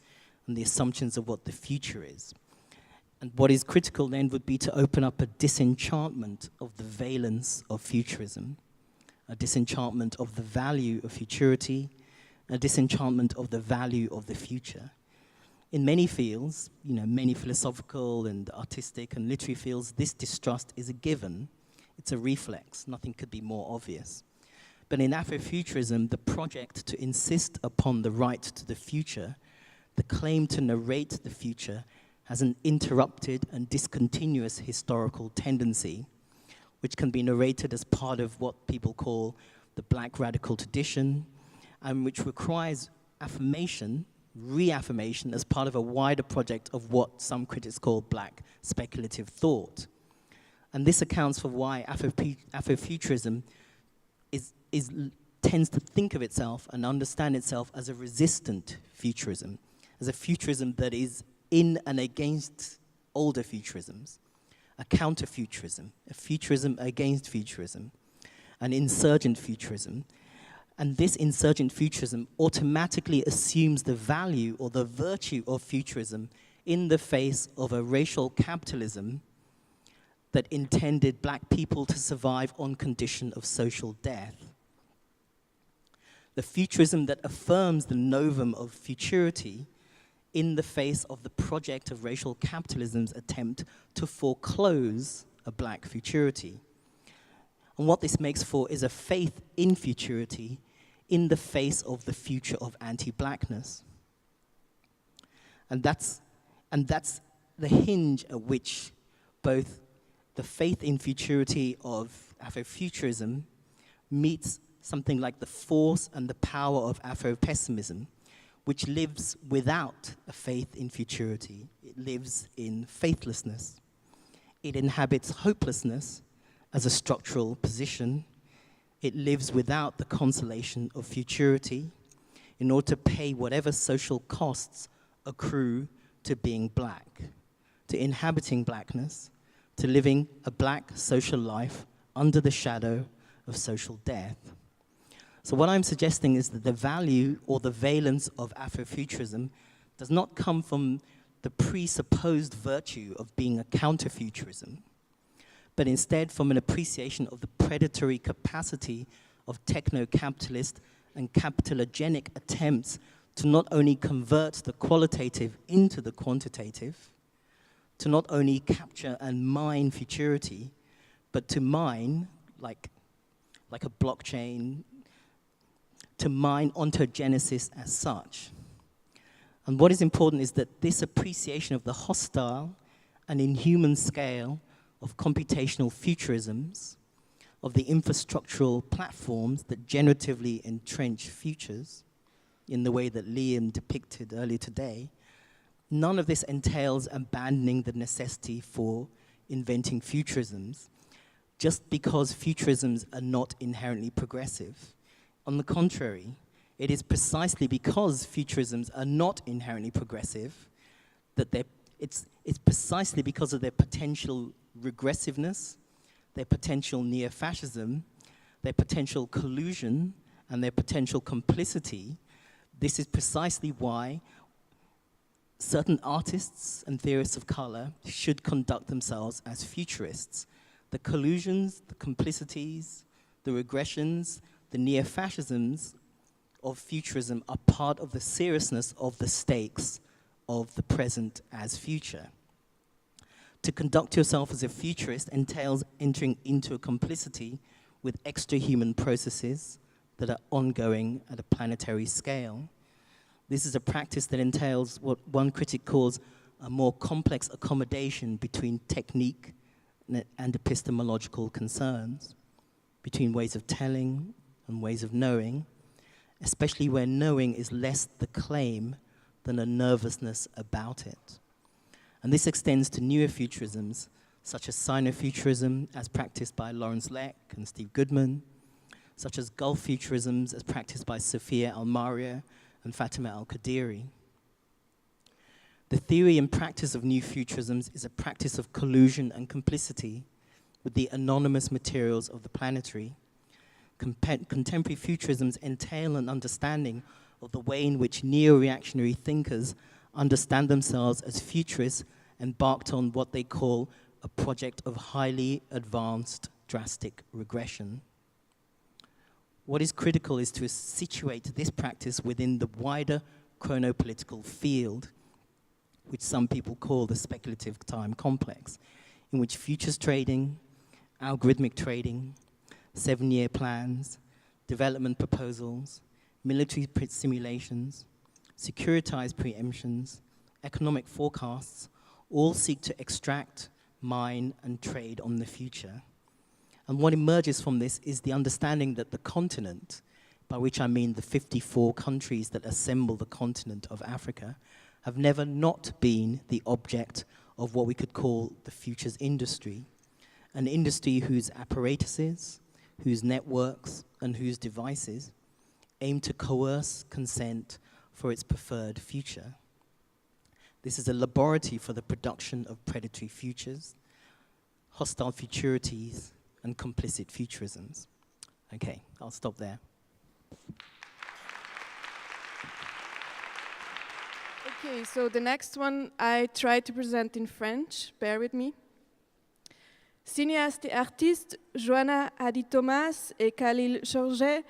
Speaker 6: and the assumptions of what the future is. And what is critical then would be to open up a disenchantment of the valence of futurism, a disenchantment of the value of futurity, a disenchantment of the value of the future. In many fields, many philosophical and artistic and literary fields, this distrust is a given. It's a reflex. Nothing could be more obvious. But in Afrofuturism, the project to insist upon the right to the future, the claim to narrate the future, has an interrupted and discontinuous historical tendency, which can be narrated as part of what people call the Black radical tradition, and which requires affirmation, reaffirmation, as part of a wider project of what some critics call Black speculative thought. And this accounts for why Afrofuturism is tends to think of itself and understand itself as a resistant futurism, as a futurism that is in and against older futurisms, a counter-futurism, a futurism against futurism, an insurgent futurism. And this insurgent futurism automatically assumes the value or the virtue of futurism in the face of a racial capitalism that intended black people to survive on condition of social death. The futurism that affirms the novum of futurity in the face of the project of racial capitalism's attempt to foreclose a black futurity. And what this makes for is a faith in futurity in the face of the future of anti-blackness. And that's the hinge at which both the faith in futurity of Afrofuturism meets something like the force and the power of Afro-pessimism, which lives without a faith in futurity. It lives in faithlessness. It inhabits hopelessness as a structural position. It lives without the consolation of futurity in order to pay whatever social costs accrue to being black, to inhabiting blackness, to living a black social life under the shadow of social death. So what I'm suggesting is that the value or the valence of Afrofuturism does not come from the presupposed virtue of being a counterfuturism, but instead from an appreciation of the predatory capacity of techno-capitalist and capitalogenic attempts to not only convert the qualitative into the quantitative, to not only capture and mine futurity, but to mine, like a blockchain, to mine ontogenesis as such. And what is important is that this appreciation of the hostile and inhuman scale of computational futurisms, of the infrastructural platforms that generatively entrench futures in the way that Liam depicted earlier today, none of this entails abandoning the necessity for inventing futurisms just because futurisms are not inherently progressive. On the contrary, it is precisely because futurisms are not inherently progressive that it's precisely because of their potential regressiveness, their potential neo-fascism, their potential collusion, and their potential complicity. This is precisely why certain artists and theorists of color should conduct themselves as futurists. The collusions, the complicities, the regressions, the neo-fascisms of futurism are part of the seriousness of the stakes of the present as future. To conduct yourself as a futurist entails entering into a complicity with extra-human processes that are ongoing at a planetary scale. This is a practice that entails what one critic calls a more complex accommodation between technique and epistemological concerns, between ways of telling and ways of knowing, especially where knowing is less the claim than a nervousness about it. And this extends to newer futurisms, such as Sino-futurism, as practiced by Lawrence Leck and Steve Goodman, such as Gulf futurisms, as practiced by Sophia Almaria and Fatima Al-Qadiri. The theory and practice of new futurisms is a practice of collusion and complicity with the anonymous materials of the planetary. Contemporary futurisms entail an understanding of the way in which neo-reactionary thinkers understand themselves as futurists embarked on what they call a project of highly advanced drastic regression. What is critical is to situate this practice within the wider chronopolitical field, which some people call the speculative time complex, in which futures trading, algorithmic trading, 7-year plans, development proposals, military simulations, securitized preemptions, economic forecasts, all seek to extract, mine, and trade on the future. And what emerges from this is the understanding that the continent, by which I mean the 54 countries that assemble the continent of Africa, have never not been the object of what we could call the futures industry, an industry whose apparatuses, whose networks and whose devices aim to coerce consent for its preferred future. This is a laboratory for the production of predatory futures, hostile futurities, and complicit futurisms. Okay, I'll stop there.
Speaker 1: Okay, so the next one I try to present in French, bear with me. Cinéastes et artistes, Joanna Hadid-Thomas et Khalil Joreige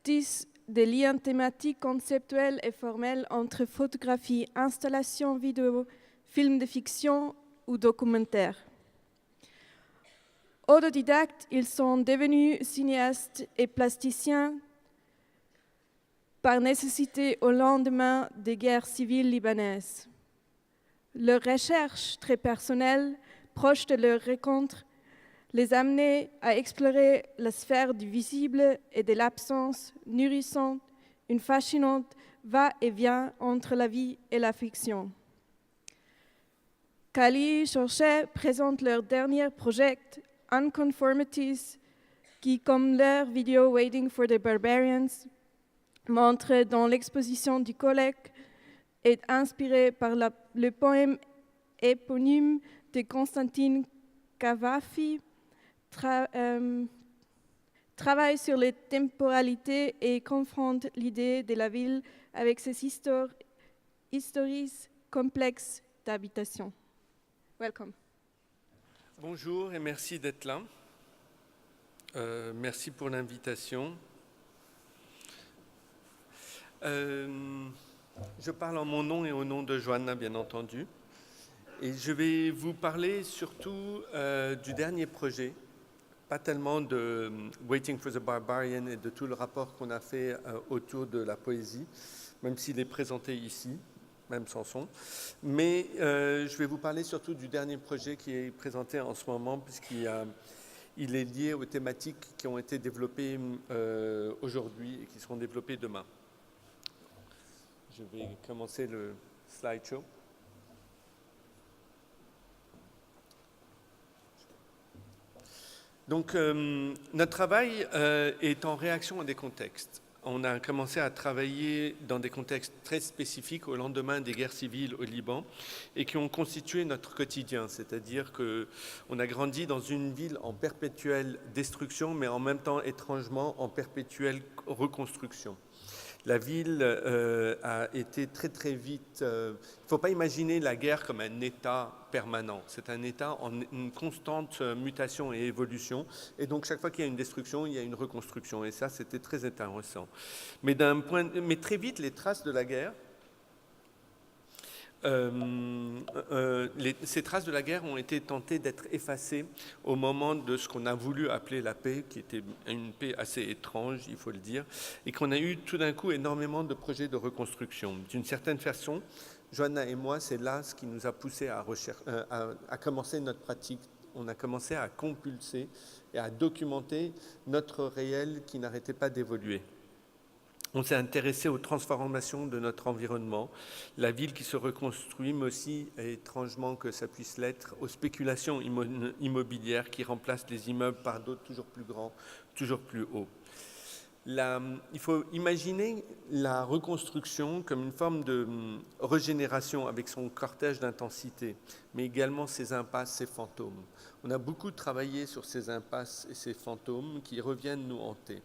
Speaker 1: tissent des liens thématiques conceptuels et formels entre photographie, installation vidéo, films de fiction ou documentaires. Autodidactes, ils sont devenus cinéastes et plasticiens par nécessité au lendemain des guerres civiles libanaises. Leur recherche très personnelle, proche de leur rencontre, les amenait à explorer la sphère du visible et de l'absence, nourrissant une fascinante va-et-vient entre la vie et la fiction. Khalil Joreige présente leur dernier projet, Unconformities, qui, comme leur vidéo Waiting for the Barbarians, montre dans l'exposition du collègue, est inspiré par le poème éponyme de Constantine Cavafy, travaille sur les temporalités et confronte l'idée de la ville avec ses histories complexes d'habitation. Welcome.
Speaker 7: Bonjour et merci d'être là. Merci pour l'invitation. Je parle en mon nom et au nom de Joanna, bien entendu. Et je vais vous parler surtout du dernier projet, pas tellement de Waiting for the Barbarian et de tout le rapport qu'on a fait autour de la poésie, même s'il est présenté ici, même sans son. Mais je vais vous parler surtout du dernier projet qui est présenté en ce moment, puisqu'il est lié aux thématiques qui ont été développées aujourd'hui et qui seront développées demain. Je vais commencer le slideshow. Donc, notre travail est en réaction à des contextes. On a commencé à travailler dans des contextes très spécifiques au lendemain des guerres civiles au Liban et qui ont constitué notre quotidien, c'est-à-dire qu'on a grandi dans une ville en perpétuelle destruction, mais en même temps, étrangement, en perpétuelle reconstruction. La ville a été très très vite... Il ne faut pas imaginer la guerre comme un état permanent. C'est un état en une constante mutation et évolution. Et donc chaque fois qu'il y a une destruction, il y a une reconstruction. Et ça, c'était très intéressant. Mais très vite, les traces de la guerre... ces traces de la guerre ont été tentées d'être effacées au moment de ce qu'on a voulu appeler la paix, qui était une paix assez étrange, il faut le dire, et qu'on a eu tout d'un coup énormément de projets de reconstruction. D'une certaine façon, Joanna et moi, c'est là ce qui nous a poussé à commencer notre pratique. On a commencé à compulser et à documenter notre réel qui n'arrêtait pas d'évoluer. On s'est intéressé aux transformations de notre environnement, la ville qui se reconstruit, mais aussi, étrangement que ça puisse l'être, aux spéculations immobilières qui remplacent les immeubles par d'autres toujours plus grands, toujours plus hauts. Il faut imaginer la reconstruction comme une forme de régénération avec son cortège d'intensité, mais également ses impasses, ses fantômes. On a beaucoup travaillé sur ces impasses et ces fantômes qui reviennent nous hanter.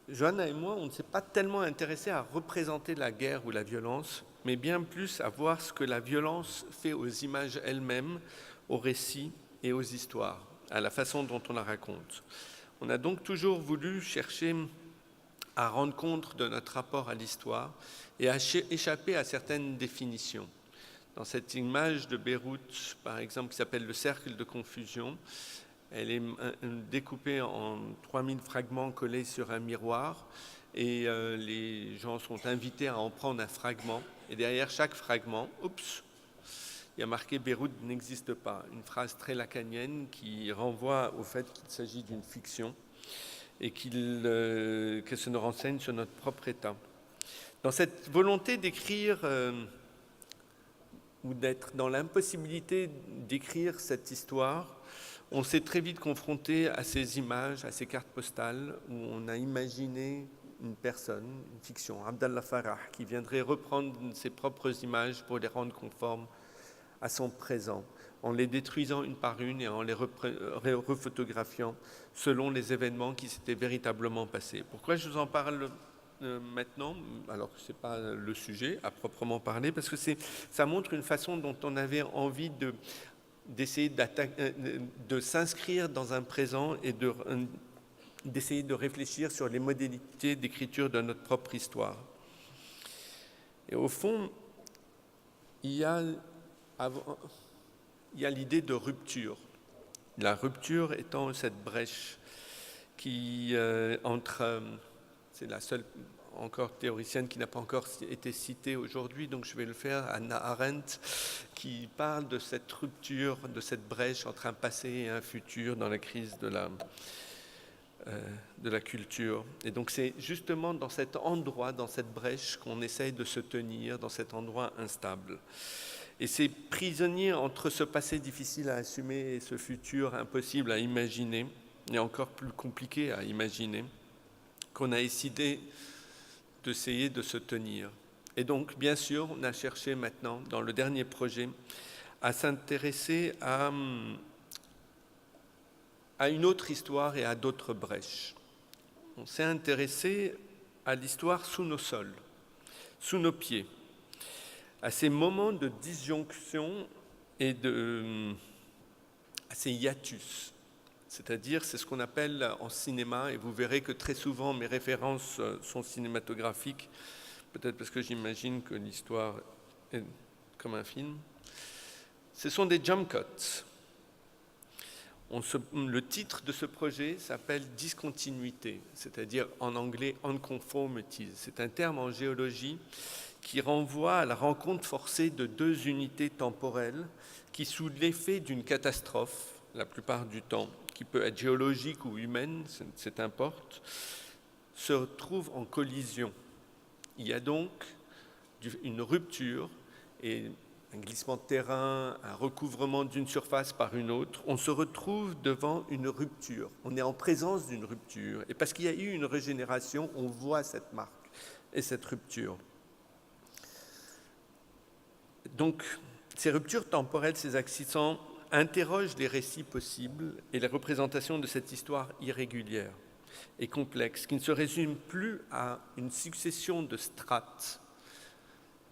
Speaker 7: Joanna et moi, on ne s'est pas tellement intéressés à représenter la guerre ou la violence, mais bien plus à voir ce que la violence fait aux images elles-mêmes, aux récits et aux histoires, à la façon dont on la raconte. On a donc toujours voulu chercher à rendre compte de notre rapport à l'histoire et à échapper à certaines définitions. Dans cette image de Beyrouth, par exemple, qui s'appelle le cercle de confusion, elle est découpée en 3000 fragments collés sur un miroir et les gens sont invités à en prendre un fragment. Et derrière chaque fragment, il y a marqué « Beyrouth n'existe pas », une phrase très lacanienne qui renvoie au fait qu'il s'agit d'une fiction et que ça nous renseigne sur notre propre état. Dans cette volonté d'écrire ou d'être dans l'impossibilité d'écrire cette histoire, on s'est très vite confronté à ces images, à ces cartes postales, où on a imaginé une personne, une fiction, Abdallah Farah, qui viendrait reprendre ses propres images pour les rendre conformes à son présent, en les détruisant une par une et en les refotographiant selon les événements qui s'étaient véritablement passés. Pourquoi je vous en parle maintenant, alors que ce n'est pas le sujet à proprement parler, parce que ça montre une façon dont on avait envie d'essayer de s'inscrire dans un présent et d'essayer de réfléchir sur les modalités d'écriture de notre propre histoire. Et au fond, il y a l'idée de rupture. La rupture étant cette brèche qui entre... c'est la seule encore théoricienne qui n'a pas encore été citée aujourd'hui, donc je vais le faire, Hannah Arendt, qui parle de cette rupture, de cette brèche entre un passé et un futur dans la crise de la culture. Et donc c'est justement dans cet endroit, dans cette brèche qu'on essaye de se tenir, dans cet endroit instable. Et c'est prisonnier entre ce passé difficile à assumer et ce futur impossible à imaginer, et encore plus compliqué à imaginer, qu'on a décidé d'essayer de se tenir. Et donc, bien sûr, on a cherché maintenant, dans le dernier projet, à s'intéresser à une autre histoire et à d'autres brèches. On s'est intéressé à l'histoire sous nos sols, sous nos pieds, à ces moments de disjonction et à ces hiatus. C'est-à-dire, c'est ce qu'on appelle en cinéma, et vous verrez que très souvent mes références sont cinématographiques, peut-être parce que j'imagine que l'histoire est comme un film. Ce sont des jump cuts. Le titre de ce projet s'appelle discontinuité, c'est-à-dire en anglais unconformities. C'est un terme en géologie qui renvoie à la rencontre forcée de deux unités temporelles qui, sous l'effet d'une catastrophe, la plupart du temps, qui peut être géologique ou humaine, c'est importe, se retrouvent en collision. Il y a donc une rupture et un glissement de terrain, un recouvrement d'une surface par une autre. On se retrouve devant une rupture. On est en présence d'une rupture. Et parce qu'il y a eu une régénération, on voit cette marque et cette rupture. Donc, ces ruptures temporelles, ces accidents, interroge les récits possibles et les représentations de cette histoire irrégulière et complexe, qui ne se résume plus à une succession de strates,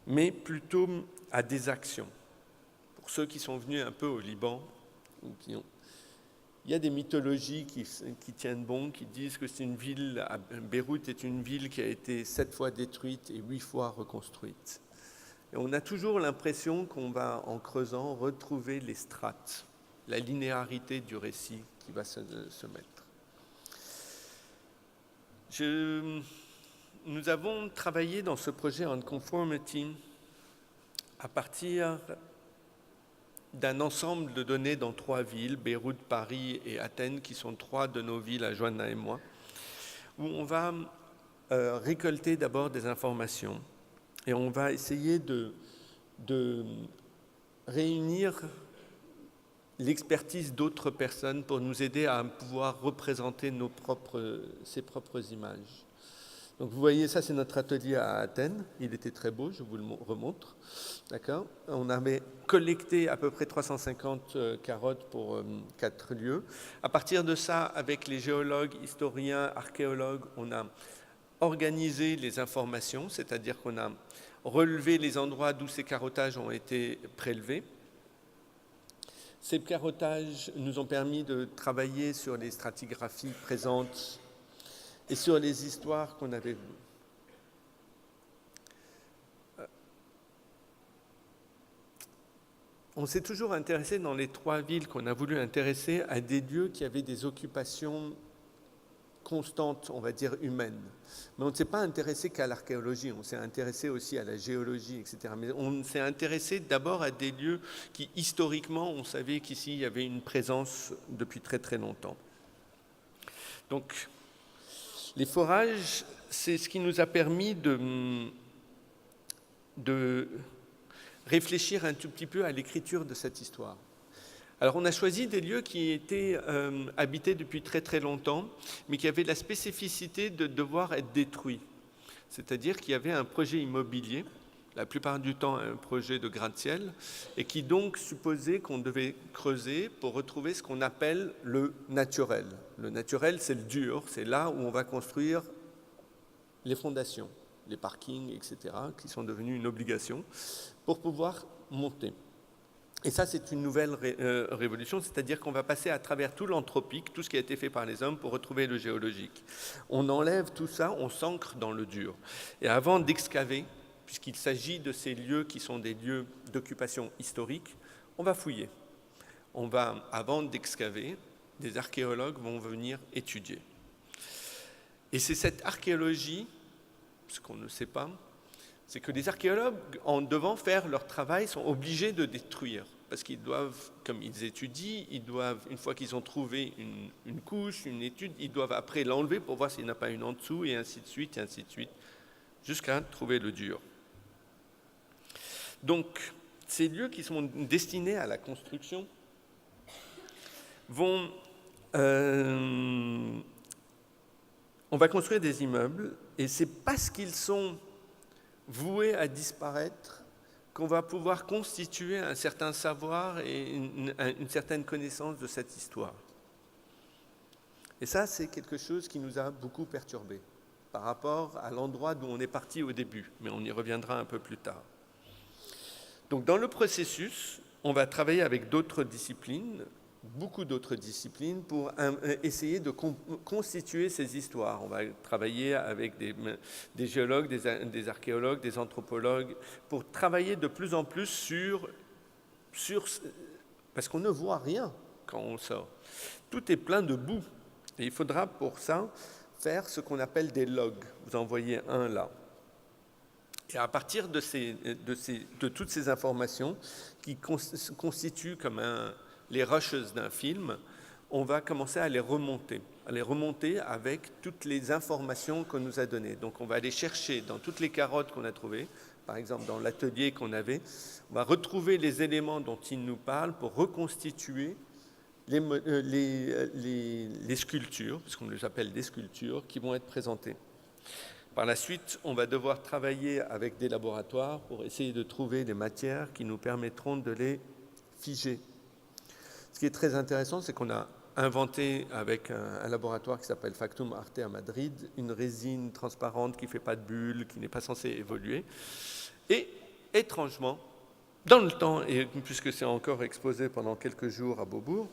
Speaker 7: mais plutôt à des actions. Pour ceux qui sont venus un peu au Liban, il y a des mythologies qui tiennent bon, qui disent que c'est une ville, Beyrouth est une ville qui a été 7 fois détruite et 8 fois reconstruite. Et on a toujours l'impression qu'on va, en creusant, retrouver les strates, la linéarité du récit qui va se mettre. Nous avons travaillé dans ce projet Unconformity à partir d'un ensemble de données dans 3 villes, Beyrouth, Paris et Athènes, qui sont 3 de nos villes à Joanna et moi, où on va récolter d'abord des informations. Et on va essayer de réunir l'expertise d'autres personnes pour nous aider à pouvoir représenter ses propres images. Donc vous voyez, ça c'est notre atelier à Athènes. Il était très beau, je vous le remontre. D'accord ? On avait collecté à peu près 350 carottes pour 4 lieux. À partir de ça, avec les géologues, historiens, archéologues, on a organisé les informations, c'est-à-dire qu'on a relevé les endroits d'où ces carottages ont été prélevés. Ces carottages nous ont permis de travailler sur les stratigraphies présentes et sur les histoires qu'on avait vues. On s'est toujours intéressé dans les 3 villes qu'on a voulu intéresser à des lieux qui avaient des occupations constante, on va dire, humaine. Mais on ne s'est pas intéressé qu'à l'archéologie, on s'est intéressé aussi à la géologie, etc. Mais on s'est intéressé d'abord à des lieux qui, historiquement, on savait qu'ici, il y avait une présence depuis très très longtemps. Donc, les forages, c'est ce qui nous a permis de réfléchir un tout petit peu à l'écriture de cette histoire. Alors on a choisi des lieux qui étaient habités depuis très très longtemps, mais qui avaient la spécificité de devoir être détruits. C'est-à-dire qu'il y avait un projet immobilier, la plupart du temps un projet de gratte-ciel, et qui donc supposait qu'on devait creuser pour retrouver ce qu'on appelle le naturel. Le naturel, c'est le dur, c'est là où on va construire les fondations, les parkings, etc., qui sont devenus une obligation, pour pouvoir monter. Et ça, c'est une nouvelle révolution, c'est-à-dire qu'on va passer à travers tout l'anthropique, tout ce qui a été fait par les hommes pour retrouver le géologique. On enlève tout ça, on s'ancre dans le dur. Et avant d'excaver, puisqu'il s'agit de ces lieux qui sont des lieux d'occupation historique, on va fouiller. Avant d'excaver, des archéologues vont venir étudier. Et c'est cette archéologie, ce qu'on ne sait pas, c'est que les archéologues, en devant faire leur travail, sont obligés de détruire. Parce qu'ils doivent, comme ils étudient, une fois qu'ils ont trouvé une couche, une étude, ils doivent après l'enlever pour voir s'il n'y en a pas une en dessous, et ainsi de suite, jusqu'à trouver le dur. Donc, ces lieux qui sont destinés à la construction on va construire des immeubles, et c'est parce qu'ils sont voués à disparaître qu'on va pouvoir constituer un certain savoir et une certaine connaissance de cette histoire. Et ça, c'est quelque chose qui nous a beaucoup perturbés par rapport à l'endroit d'où on est parti au début, mais on y reviendra un peu plus tard. Donc dans le processus, on va travailler avec d'autres disciplines, beaucoup d'autres disciplines, pour essayer de constituer ces histoires. On va travailler avec des géologues, des archéologues, des anthropologues, pour travailler de plus en plus sur parce qu'on ne voit rien quand on sort. Tout est plein de boue. Et il faudra pour ça faire ce qu'on appelle des logs. Vous en voyez un là. Et à partir de toutes ces informations qui constituent comme les rusheuses d'un film, on va commencer à les remonter avec toutes les informations qu'on nous a données. Donc on va aller chercher dans toutes les carottes qu'on a trouvées, par exemple dans l'atelier qu'on avait, on va retrouver les éléments dont il nous parle pour reconstituer les sculptures, parce qu'on les appelle des sculptures, qui vont être présentées. Par la suite, on va devoir travailler avec des laboratoires pour essayer de trouver des matières qui nous permettront de les figer. Ce qui est très intéressant, c'est qu'on a inventé avec un laboratoire qui s'appelle Factum Arte à Madrid, une résine transparente qui ne fait pas de bulles, qui n'est pas censée évoluer. Et étrangement, dans le temps, et puisque c'est encore exposé pendant quelques jours à Beaubourg,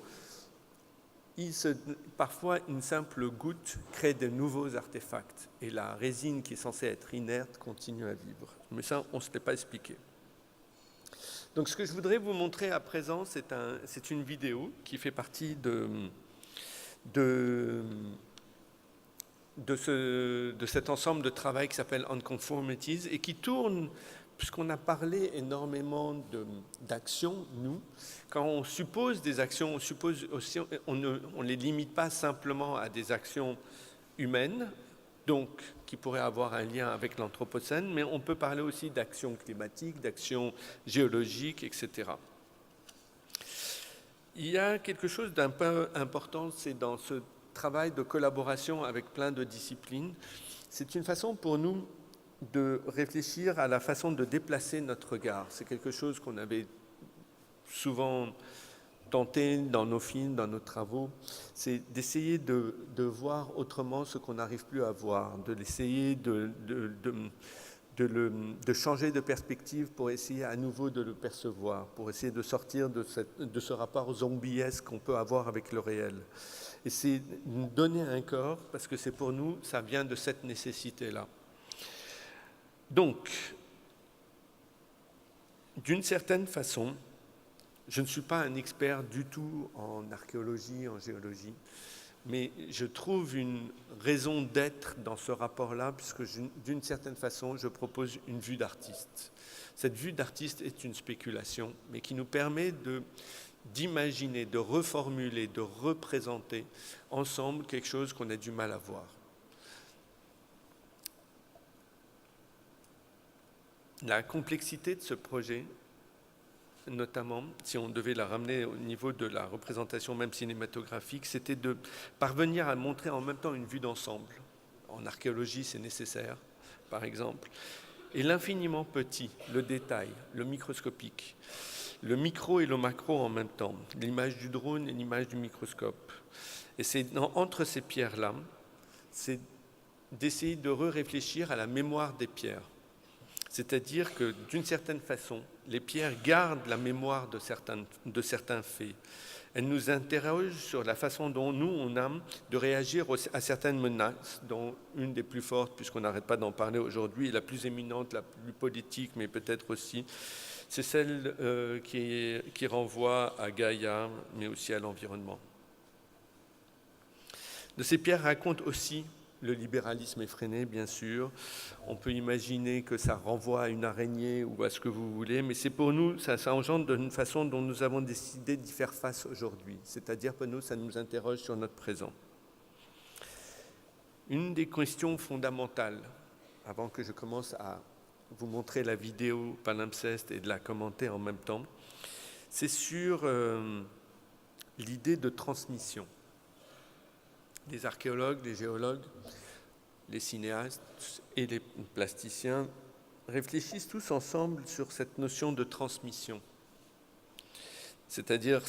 Speaker 7: parfois une simple goutte crée de nouveaux artefacts. Et la résine qui est censée être inerte continue à vivre. Mais ça, on ne se l'est pas expliqué. Donc ce que je voudrais vous montrer à présent, c'est une vidéo qui fait partie de cet ensemble de travail qui s'appelle Unconformities et qui tourne, puisqu'on a parlé énormément d'actions, nous, quand on suppose des actions, on ne les limite pas simplement à des actions humaines, donc qui pourraient avoir un lien avec l'Anthropocène, mais on peut parler aussi d'actions climatiques, d'actions géologiques, etc. Il y a quelque chose d'un peu important, c'est dans ce travail de collaboration avec plein de disciplines, c'est une façon pour nous de réfléchir à la façon de déplacer notre regard. C'est quelque chose qu'on avait souvent tenté dans nos films, dans nos travaux, c'est d'essayer de voir autrement ce qu'on n'arrive plus à voir, d'essayer de changer de perspective pour essayer à nouveau de le percevoir, pour essayer de sortir de ce rapport zombiesque qu'on peut avoir avec le réel. Et c'est donner un corps, parce que c'est pour nous, ça vient de cette nécessité-là. Donc, d'une certaine façon, je ne suis pas un expert du tout en archéologie, en géologie, mais je trouve une raison d'être dans ce rapport-là, puisque d'une certaine façon, je propose une vue d'artiste. Cette vue d'artiste est une spéculation, mais qui nous permet d'imaginer, de reformuler, de représenter ensemble quelque chose qu'on a du mal à voir. La complexité de ce projet notamment, si on devait la ramener au niveau de la représentation même cinématographique, c'était de parvenir à montrer en même temps une vue d'ensemble. En archéologie, c'est nécessaire, par exemple. Et l'infiniment petit, le détail, le microscopique, le micro et le macro en même temps, l'image du drone et l'image du microscope. Et c'est entre ces pierres-là, c'est d'essayer de réfléchir à la mémoire des pierres. C'est-à-dire que, d'une certaine façon, les pierres gardent la mémoire de certains faits. Elles nous interrogent sur la façon dont nous, on a de réagir à certaines menaces, dont une des plus fortes, puisqu'on n'arrête pas d'en parler aujourd'hui, la plus éminente, la plus politique, mais peut-être aussi, c'est celle qui renvoie à Gaïa, mais aussi à l'environnement. De ces pierres racontent aussi le libéralisme effréné, bien sûr. On peut imaginer que ça renvoie à une araignée ou à ce que vous voulez, mais c'est pour nous, ça engendre d'une façon dont nous avons décidé d'y faire face aujourd'hui. C'est-à-dire pour nous, ça nous interroge sur notre présent. Une des questions fondamentales, avant que je commence à vous montrer la vidéo palimpseste et de la commenter en même temps, c'est sur l'idée de transmission. Les archéologues, les géologues, les cinéastes et les plasticiens réfléchissent tous ensemble sur cette notion de transmission. C'est-à-dire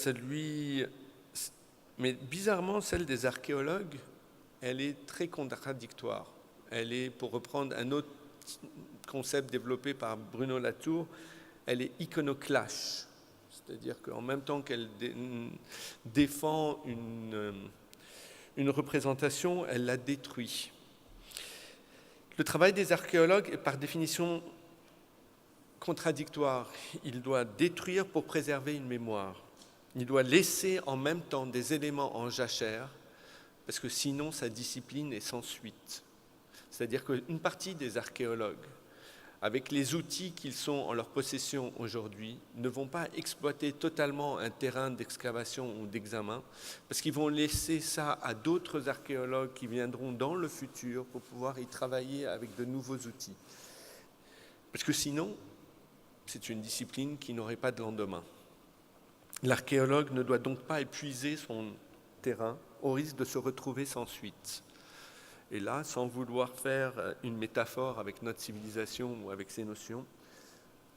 Speaker 7: mais bizarrement, celle des archéologues, elle est très contradictoire. Elle est, pour reprendre un autre concept développé par Bruno Latour, elle est iconoclash. C'est-à-dire qu'en même temps qu'elle défend une représentation, elle la détruit. Le travail des archéologues est par définition contradictoire. Il doit détruire pour préserver une mémoire. Il doit laisser en même temps des éléments en jachère, parce que sinon sa discipline est sans suite. C'est-à-dire qu'une partie des archéologues, avec les outils qu'ils sont en leur possession aujourd'hui, ne vont pas exploiter totalement un terrain d'excavation ou d'examen, parce qu'ils vont laisser ça à d'autres archéologues qui viendront dans le futur pour pouvoir y travailler avec de nouveaux outils. Parce que sinon, c'est une discipline qui n'aurait pas de lendemain. L'archéologue ne doit donc pas épuiser son terrain au risque de se retrouver sans suite. Et là, sans vouloir faire une métaphore avec notre civilisation ou avec ses notions,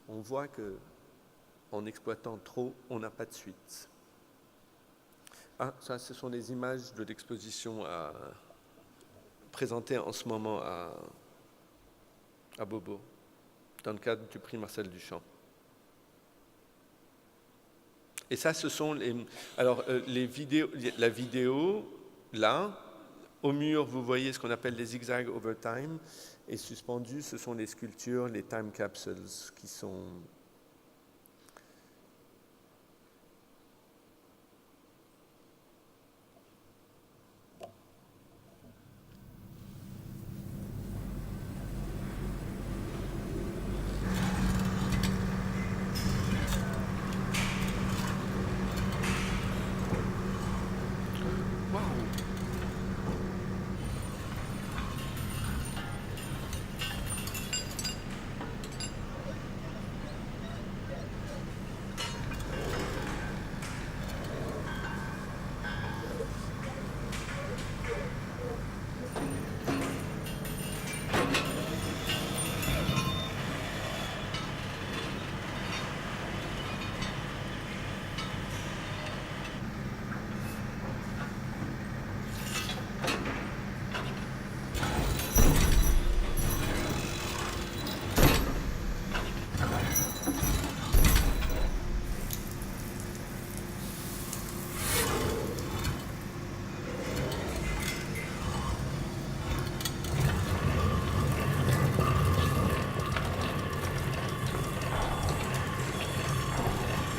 Speaker 7: on voit qu'en exploitant trop, on n'a pas de suite. Ah, ça, ce sont les images de l'exposition présentée en ce moment à Bobo, dans le cadre du prix Marcel Duchamp. Et ça, ce sont les vidéos, la vidéo, là. Au mur, vous voyez ce qu'on appelle les zigzags over time, et suspendus, ce sont les sculptures, les time capsules, qui sont...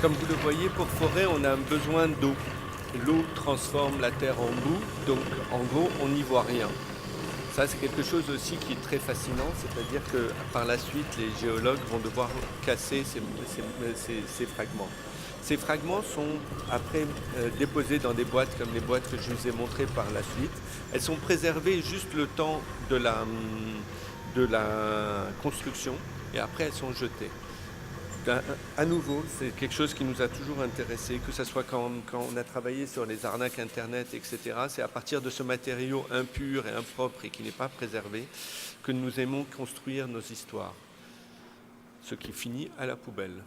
Speaker 7: Comme vous le voyez, pour forêt, on a un besoin d'eau. L'eau transforme la terre en boue, donc en gros, on n'y voit rien. Ça, c'est quelque chose aussi qui est très fascinant, c'est-à-dire que par la suite, les géologues vont devoir casser ces fragments. Ces fragments sont après déposés dans des boîtes comme les boîtes que je vous ai montrées par la suite. Elles sont préservées juste le temps de la construction et après elles sont jetées. À nouveau, c'est quelque chose qui nous a toujours intéressé, que ce soit quand on a travaillé sur les arnaques Internet, etc. C'est à partir de ce matériau impur et impropre et qui n'est pas préservé que nous aimons construire nos histoires, ce qui finit à la poubelle.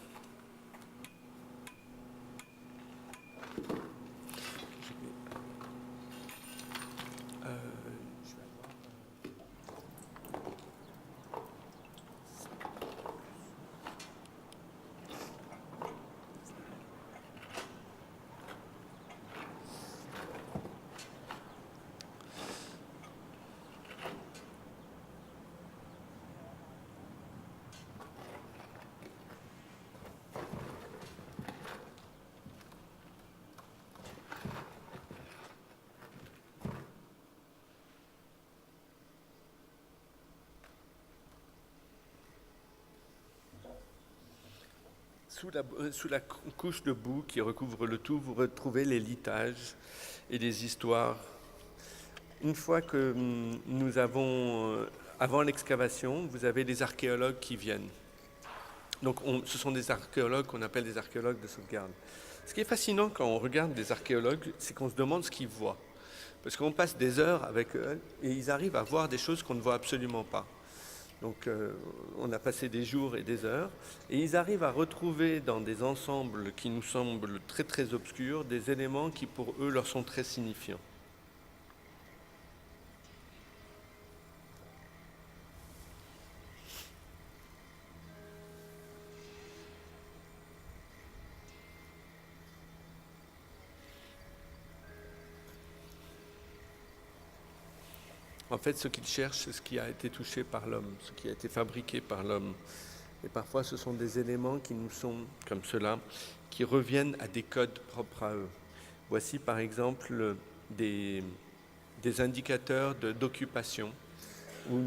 Speaker 7: Sous la couche de boue qui recouvre le tout, vous retrouvez les litages et les histoires. Une fois que nous avons, avant l'excavation, vous avez les archéologues qui viennent. Donc ce sont des archéologues qu'on appelle des archéologues de sauvegarde. Ce qui est fascinant quand on regarde des archéologues, c'est qu'on se demande ce qu'ils voient. Parce qu'on passe des heures avec eux et ils arrivent à voir des choses qu'on ne voit absolument pas. Donc on a passé des jours et des heures, et ils arrivent à retrouver dans des ensembles qui nous semblent très très obscurs, des éléments qui pour eux leur sont très signifiants. En fait, ce qu'ils cherchent, c'est ce qui a été touché par l'homme, ce qui a été fabriqué par l'homme. Et parfois, ce sont des éléments qui nous sont, comme cela, qui reviennent à des codes propres à eux. Voici, par exemple, des indicateurs d'occupation, où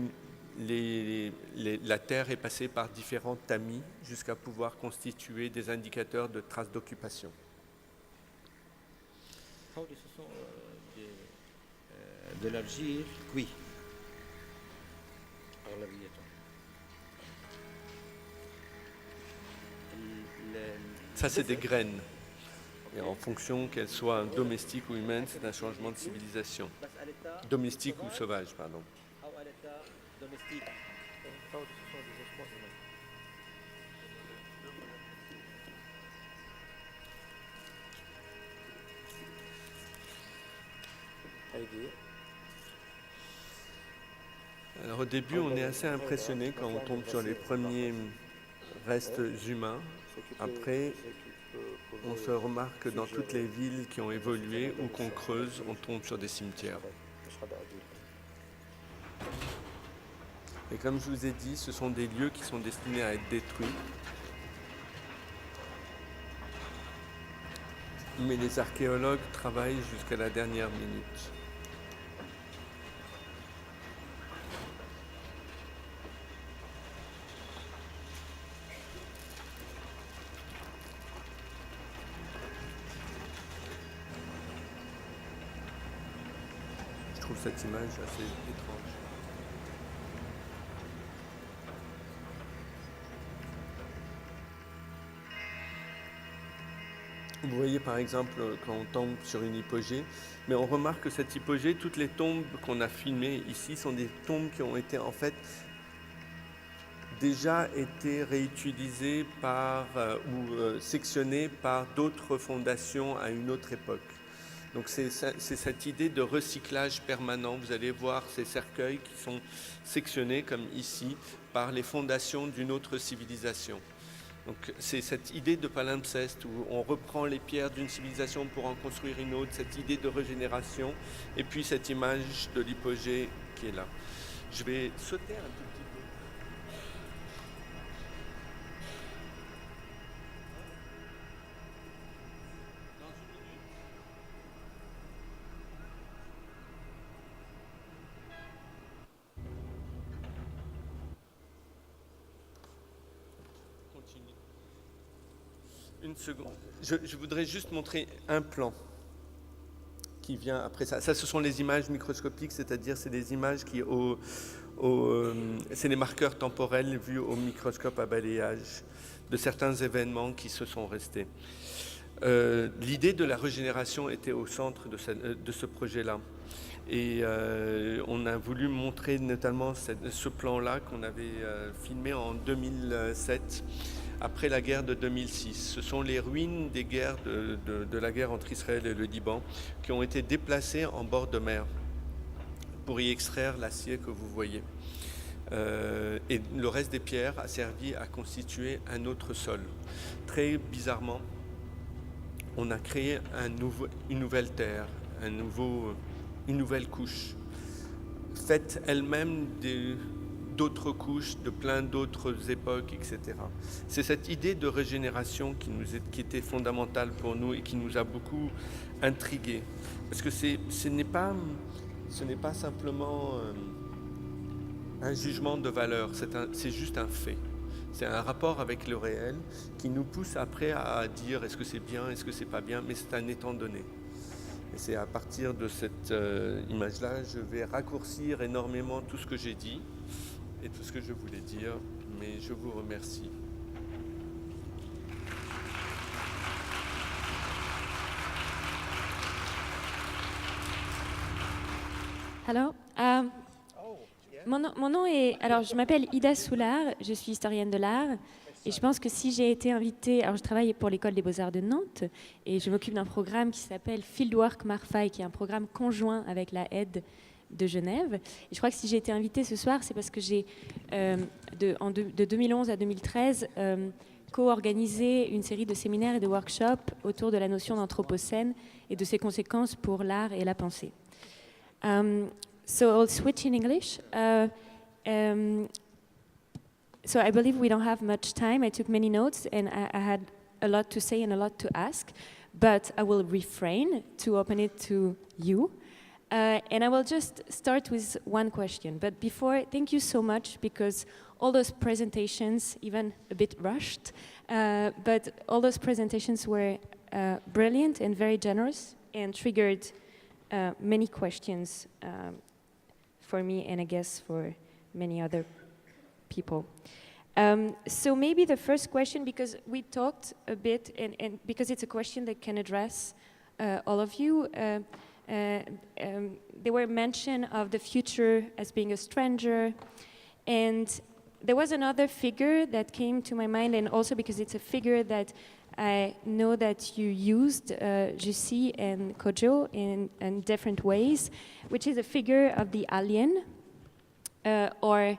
Speaker 7: la terre est passée par différents tamis jusqu'à pouvoir constituer des indicateurs de traces d'occupation.
Speaker 8: De l'argile cuit.
Speaker 7: Ça, c'est des graines. Et en fonction qu'elles soient domestiques ou humaines, c'est un changement de civilisation. Domestique ou sauvage, pardon. Alors au début, on est assez impressionné quand on tombe sur les premiers restes humains. Après, on se remarque que dans toutes les villes qui ont évolué ou qu'on creuse, on tombe sur des cimetières. Et comme je vous ai dit, ce sont des lieux qui sont destinés à être détruits. Mais les archéologues travaillent jusqu'à la dernière minute. Je trouve cette image assez étrange. Vous voyez par exemple quand on tombe sur une hypogée, mais on remarque que cette hypogée, toutes les tombes qu'on a filmées ici sont des tombes qui ont été en fait déjà été réutilisées ou sectionnées par d'autres fondations à une autre époque. Donc c'est cette idée de recyclage permanent. Vous allez voir ces cercueils qui sont sectionnés comme ici par les fondations d'une autre civilisation. Donc c'est cette idée de palimpseste où on reprend les pierres d'une civilisation pour en construire une autre, cette idée de régénération, et puis cette image de l'hypogée qui est là. Je vais sauter un tout petit peu. Une seconde. Je voudrais juste montrer un plan. qui vient après ça. Ça, ce sont les images microscopiques, c'est-à-dire c'est des images qui, c'est les marqueurs temporels vus au microscope à balayage de certains événements qui se sont restés. L'idée de la régénération était au centre de ce projet-là. Et on a voulu montrer notamment ce plan-là qu'on avait filmé en 2007, après la guerre de 2006. Ce sont les ruines des guerres de la guerre entre Israël et le Liban qui ont été déplacées en bord de mer pour y extraire l'acier que vous voyez. Et le reste des pierres a servi à constituer un autre sol. Très bizarrement, on a créé une nouvelle terre, une nouvelle couche, faite elle-même d'autres couches, de plein d'autres époques, etc. C'est cette idée de régénération qui était fondamentale pour nous et qui nous a beaucoup intrigués. Parce que ce n'est pas simplement un jugement de valeur, c'est juste un fait. C'est un rapport avec le réel qui nous pousse après à dire est-ce que c'est bien, est-ce que c'est pas bien, mais c'est un étant donné. Et c'est à partir de cette image-là, je vais raccourcir énormément tout ce que j'ai dit et tout ce que je voulais dire, mais je vous remercie.
Speaker 9: Alors, mon nom est... Alors, je m'appelle Ida Soulard, je suis historienne de l'art. Et je pense que si j'ai été invitée... Alors, je travaille pour l'École des Beaux-Arts de Nantes et je m'occupe d'un programme qui s'appelle Fieldwork Marfa et qui est un programme conjoint avec la aide de Genève. Et je crois que si j'ai été invitée ce soir, c'est parce que j'ai, de 2011 à 2013, co-organisé une série de séminaires et de workshops autour de la notion d'anthropocène et de ses conséquences pour l'art et la pensée. So I'll switch in English. So I believe we don't have much time. I took many notes and I had a lot to say and a lot to ask, but I will refrain to open it to you. And I will just start with one question. But before, thank you so much because all those presentations, even a bit rushed, but all those presentations were brilliant and very generous and triggered many questions for me and I guess for many other people. So maybe the first question, because we talked a bit, and because it's a question that can address all of you, there were mention of the future as being a stranger, and there was another figure that came to my mind, and also because it's a figure that I know that you used, Jussi and Kodwo, in different ways, which is a figure of the alien, or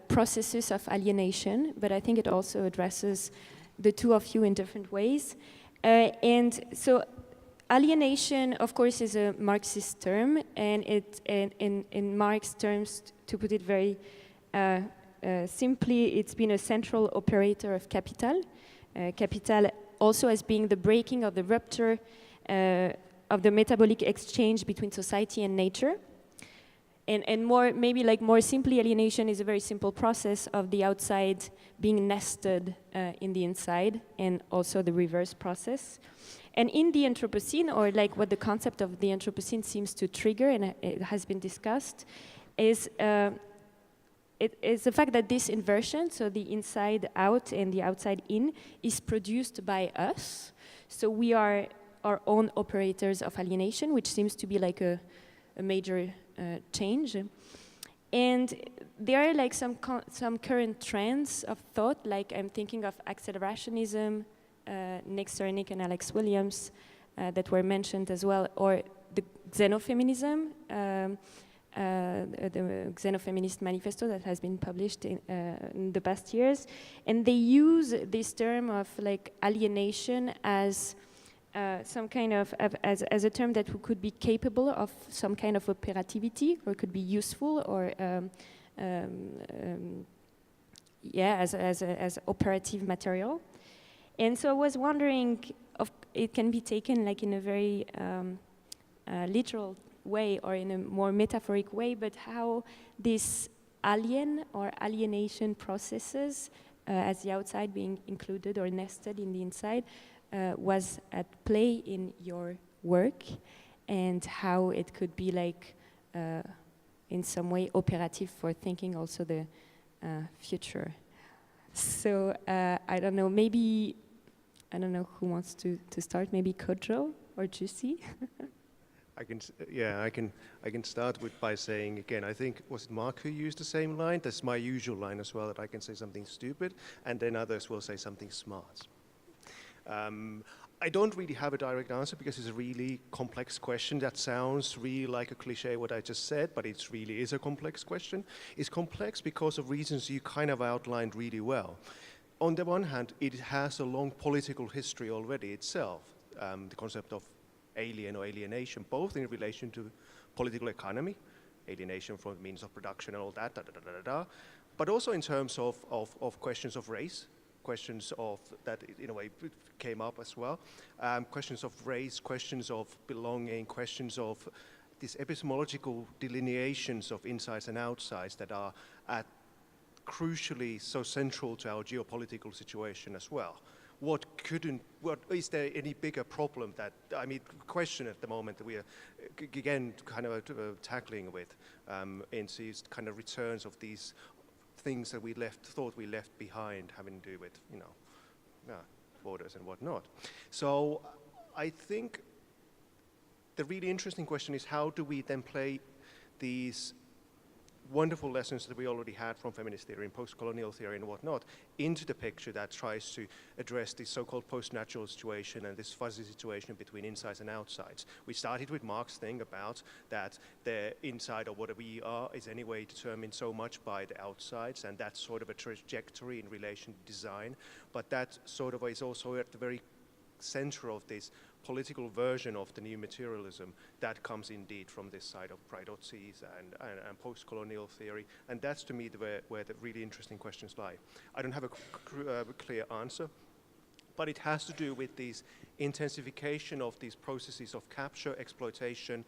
Speaker 9: processes of alienation, but I think it also addresses the two of you in different ways. And so alienation, of course, is a Marxist term, and in Marx terms, to put it very simply, it's been a central operator of capital. Capital also as being the breaking of the rupture of the metabolic exchange between society and nature. And more, maybe like more simply, alienation is a very simple process of the outside being nested in the inside, and also the reverse process. And in the Anthropocene, or like what the concept of the Anthropocene seems to trigger, and it has been discussed, is it is the fact that this inversion, so the inside out and the outside in, is produced by us. So we are our own operators of alienation, which seems to be like a major change. And there are like some current trends of thought, like I'm thinking of accelerationism, Nick Cernick and Alex Williams, that were mentioned as well, or the xenofeminism, the Xenofeminist Manifesto that has been published in the past years. And they use this term of like alienation as some kind of, as a term that could be capable of some kind of operativity, or could be useful, or as operative material. And so I was wondering, it can be taken like in a very literal way or in a more metaphoric way, but how this alien or alienation processes, as the outside being included or nested in the inside, was at play in your work, and how it could be like in some way operative for thinking also the future. So I don't know, maybe, I don't know who wants to start, maybe Kodwo or Jussi?
Speaker 2: I can start by saying again, I think, was it Mark who used the same line? That's my usual line as well, that I can say something stupid, and then others will say something smart. I don't really have a direct answer because it's a really complex question. That sounds really like a cliche, what I just said, but it really is a complex question. It's complex because of reasons you kind of outlined really well. On the one hand, it has a long political history already itself, the concept of alien or alienation, both in relation to political economy, alienation from means of production and all that, but also in terms of questions of race, questions of that in a way came up as well, questions of race, questions of belonging, questions of these epistemological delineations of insides and outsides that are crucially so central to our geopolitical situation as well. What is there any bigger problem that, I mean, question at the moment that we are again kind of tackling with in these kind of returns of these things that we thought we left behind, having to do with, you know, borders and whatnot. So I think the really interesting question is, how do we then play these wonderful lessons that we already had from feminist theory and post-colonial theory and whatnot into the picture that tries to address this so-called post-natural situation and this fuzzy situation between insides and outsides. We started with Marx's thing about that the inside of what we are is anyway determined so much by the outsides, and that's sort of a trajectory in relation to design, but that sort of is also at the very center of this political version of the new materialism that comes indeed from this side of Praedozzi's and post-colonial theory, and that's to me where the really interesting questions lie. I don't have a clear answer, but it has to do with this intensification of these processes of capture, exploitation,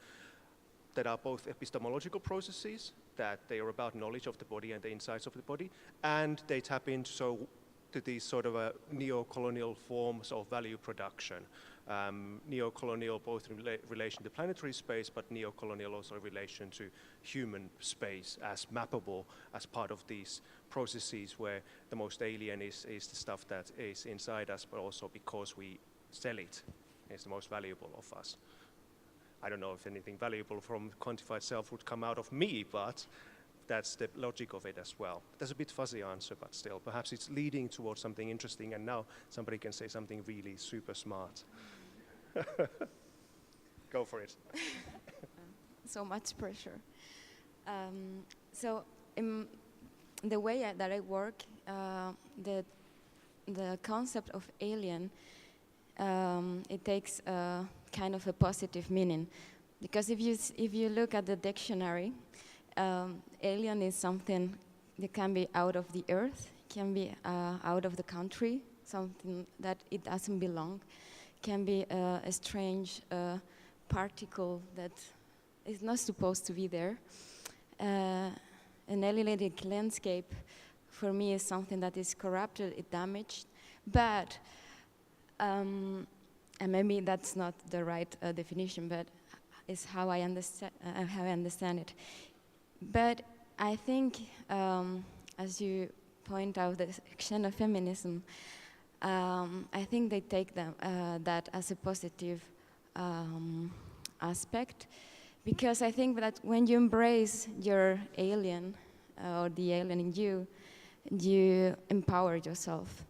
Speaker 2: that are both epistemological processes, that they are about knowledge of the body and the insides of the body, and they tap into these sort of neo-colonial forms of value production. Neo-colonial both in relation to planetary space, but neo-colonial also in relation to human space as mappable as part of these processes where the most alien is the stuff that is inside us, but also because we sell it, it's the most valuable of us. I don't know if anything valuable from quantified self would come out of me, but that's the logic of it as well. That's a bit fuzzy answer, but still, perhaps it's leading towards something interesting, and now somebody can say something really super smart. Go for it.
Speaker 4: So much pressure. So in the way that I work, the concept of alien, it takes kind of a positive meaning, because if you look at the dictionary, alien is something that can be out of the earth, can be out of the country, something that it doesn't belong, can be a strange particle that is not supposed to be there. An alienated landscape, for me, is something that is corrupted, it's damaged, but, and maybe that's not the right definition, but it's how I understand it. But I think, as you point out, the xenofeminism, I think they take that as a positive aspect, because I think that when you embrace your alien, or the alien in you, you empower yourself.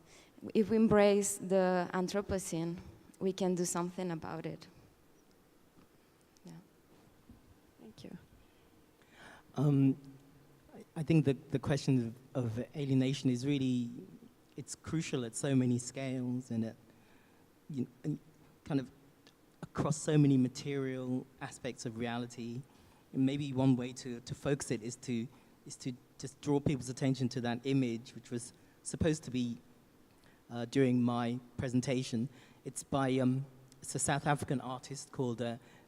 Speaker 4: If we embrace the Anthropocene, we can do something about it. Yeah.
Speaker 9: Thank you.
Speaker 6: I think the question of alienation is really, it's crucial at so many scales and and kind of across so many material aspects of reality. And maybe one way to focus it is to just draw people's attention to that image, which was supposed to be during my presentation. It's by it's a South African artist called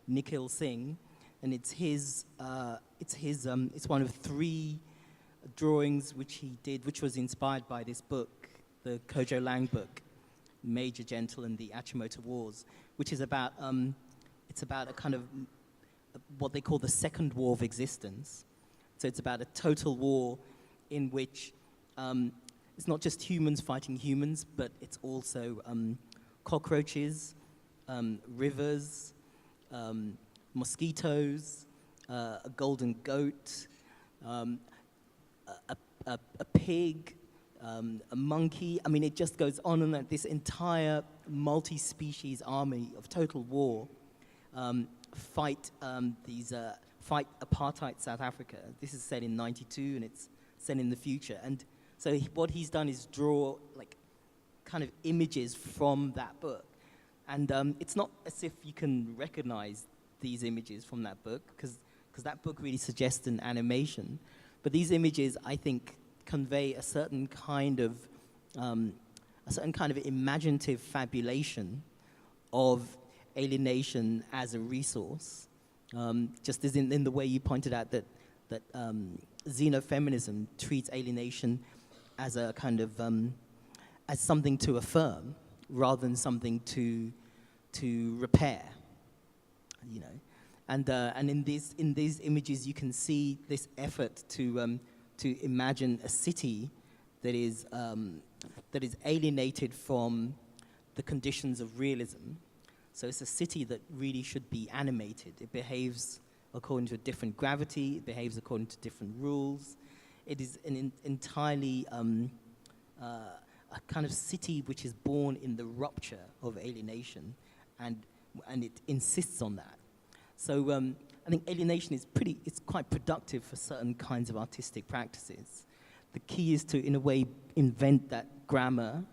Speaker 6: Nikhil Singh, and it's one of 3 drawings which he did, which was inspired by this book, the Kojo Lang book, Major Gentle and the Achimota Wars, which is about it's about a kind of what they call the second war of existence. So it's about a total war in which it's not just humans fighting humans, but it's also cockroaches, rivers, mosquitoes, a golden goat, a pig, a monkey. I mean, it just goes on and on. This entire multi-species army of total war fight apartheid South Africa. This is set in '92, and it's set in the future. And so what he's done is draw like kind of images from that book. And it's not as if you can recognize these images from that book, because that book really suggests an animation. But these images, I think, convey a certain kind of imaginative fabulation of alienation as a resource. Just as in the way you pointed out that xenofeminism treats alienation as a kind of as something to affirm rather than something to repair, you know. And in these images, you can see this effort to imagine a city that is alienated from the conditions of realism. So it's a city that really should be animated. It behaves according to a different gravity. It behaves according to different rules. It is an entirely a kind of city which is born in the rupture of alienation, and it insists on that. So I think alienation is it's quite productive for certain kinds of artistic practices. The key is to, in a way, invent that grammar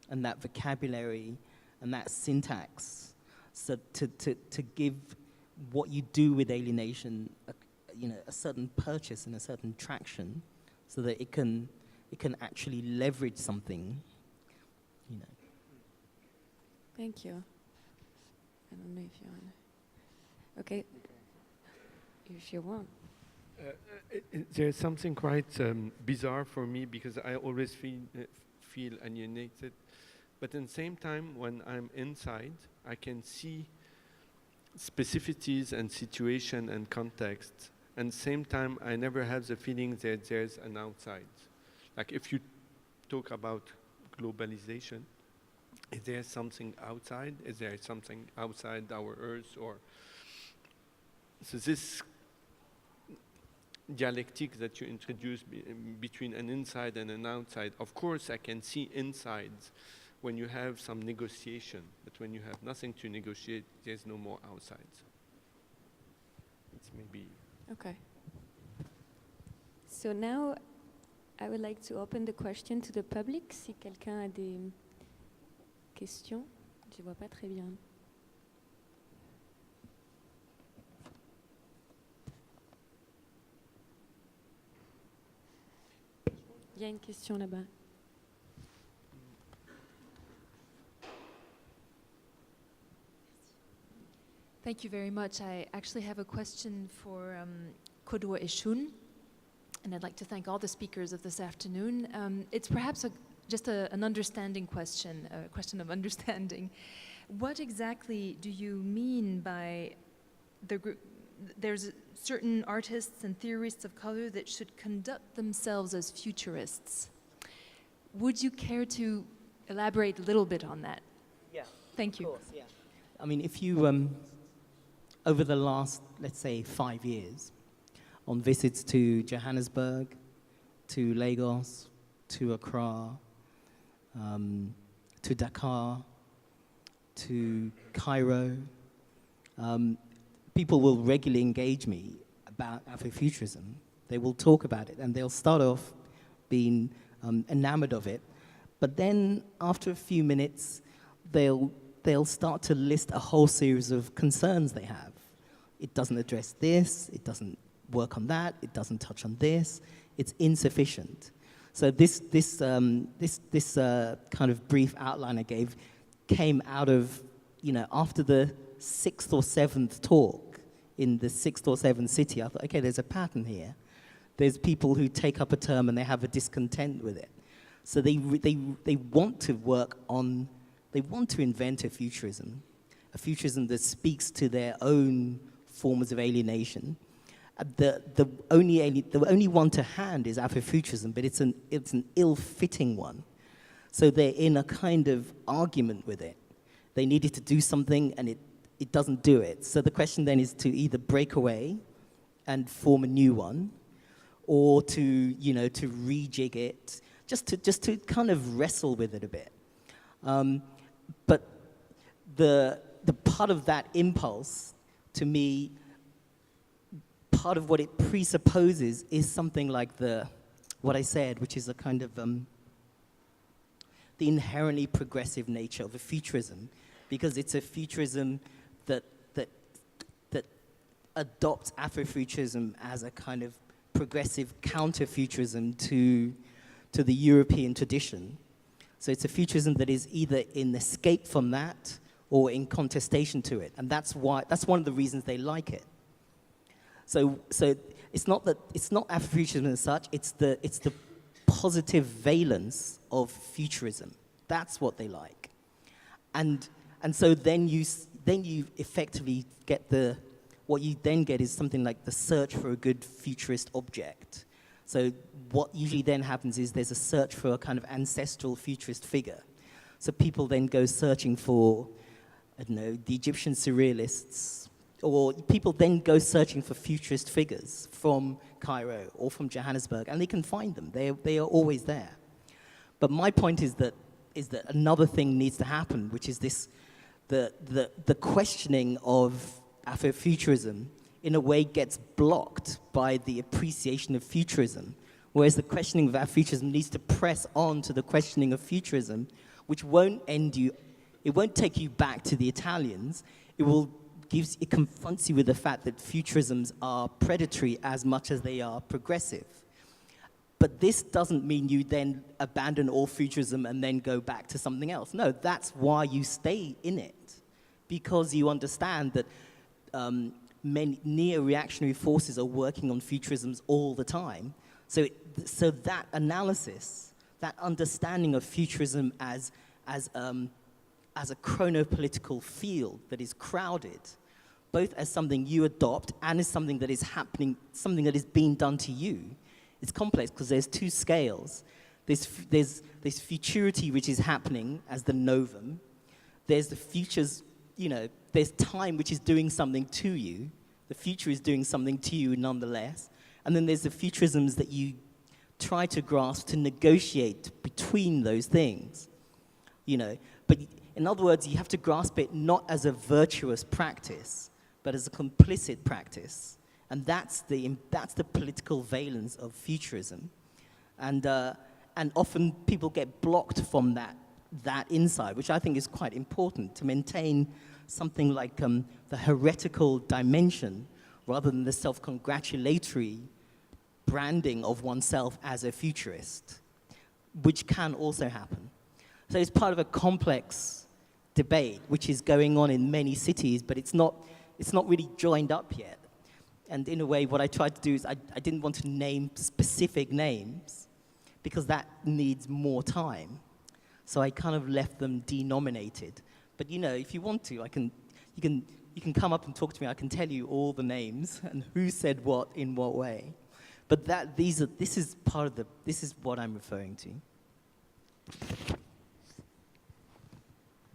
Speaker 6: and that vocabulary and that syntax, so to give what you do with alienation a certain purchase and a certain traction, so that it can actually leverage something, you know.
Speaker 9: Thank you. I don't know if you want. Okay. If you want.
Speaker 7: There's something quite bizarre for me, because I always feel alienated, but at the same time, when I'm inside, I can see specificities and situation and context. And at the same time, I never have the feeling that there's an outside. Like if you talk about globalization, is there something outside? Is there something outside our Earth? Or so this dialectic that you introduce between an inside and an outside, of course I can see insides when you have some negotiation, but when you have nothing to negotiate, there's no more outsides. It's maybe...
Speaker 9: Okay. So now I would like to open the question to the public. Si quelqu'un a des questions, je vois pas très bien. Il y a une question là-bas.
Speaker 10: Thank you very much. I actually have a question for Kodwo Eshun, and I'd like to thank all the speakers of this afternoon. It's perhaps just an understanding question, a question of understanding. What exactly do you mean by the group? There's certain artists and theorists of color that should conduct themselves as futurists. Would you care to elaborate a little bit on that?
Speaker 6: Yeah.
Speaker 10: Thank you.
Speaker 6: Of course, yeah. I mean, if you, over the last, let's say, 5 years, on visits to Johannesburg, to Lagos, to Accra, to Dakar, to Cairo, people will regularly engage me about Afrofuturism. They will talk about it, and they'll start off being enamored of it. But then, after a few minutes, they'll start to list a whole series of concerns they have. It doesn't address this, it doesn't work on that, it doesn't touch on this, it's insufficient. So this kind of brief outline I gave came out of, after the 6th or 7th talk in the 6th or 7th city. I thought, okay, there's a pattern here. There's people who take up a term and they have a discontent with it. So they want to work on, they want to invent a futurism, a futurism that speaks to their own forms of alienation. The only one to hand is Afrofuturism, but it's an ill-fitting one. So they're in a kind of argument with it. They needed to do something, and it doesn't do it. So the question then is to either break away and form a new one, or to rejig it, just to kind of wrestle with it a bit. But the part of that impulse, to me, part of what it presupposes is something like what I said, which is a kind of the inherently progressive nature of a futurism, because it's a futurism that adopts Afrofuturism as a kind of progressive counter-futurism to the European tradition. So it's a futurism that is either in escape from that or in contestation to it, and that's one of the reasons they like it. So it's not Afrofuturism as such. It's the positive valence of futurism. That's what they like, and so then you effectively get what you then get is something like the search for a good futurist object. So what usually then happens is there's a search for a kind of ancestral futurist figure. So people then go searching for, I don't know, the Egyptian surrealists, or people then go searching for futurist figures from Cairo or from Johannesburg, and they can find them. They are always there. But my point is that another thing needs to happen, which is the questioning of Afrofuturism in a way gets blocked by the appreciation of futurism, whereas the questioning of Afrofuturism needs to press on to the questioning of futurism, which won't take you back to the Italians. It confronts you with the fact that futurisms are predatory as much as they are progressive. But this doesn't mean you then abandon all futurism and then go back to something else. No, that's why you stay in it, because you understand that many neo-reactionary forces are working on futurisms all the time. So that analysis, that understanding of futurism as a chronopolitical field that is crowded, both as something you adopt and as something that is happening, something that is being done to you, it's complex because there's two scales. There's futurity which is happening as the novum. There's the futures, there's time which is doing something to you. The future is doing something to you nonetheless. And then there's the futurisms that you try to grasp to negotiate between those things. But in other words, you have to grasp it not as a virtuous practice, but as a complicit practice. And that's the political valence of futurism. And often people get blocked from that insight, which I think is quite important to maintain something like the heretical dimension rather than the self-congratulatory branding of oneself as a futurist, which can also happen. So it's part of a complex debate which is going on in many cities, but it's not really joined up yet. And in a way, what I tried to do is I didn't want to name specific names because that needs more time. So I kind of left them denominated. But if you want to, you can come up and talk to me. I can tell you all the names and who said what in what way. But this is what I'm referring to.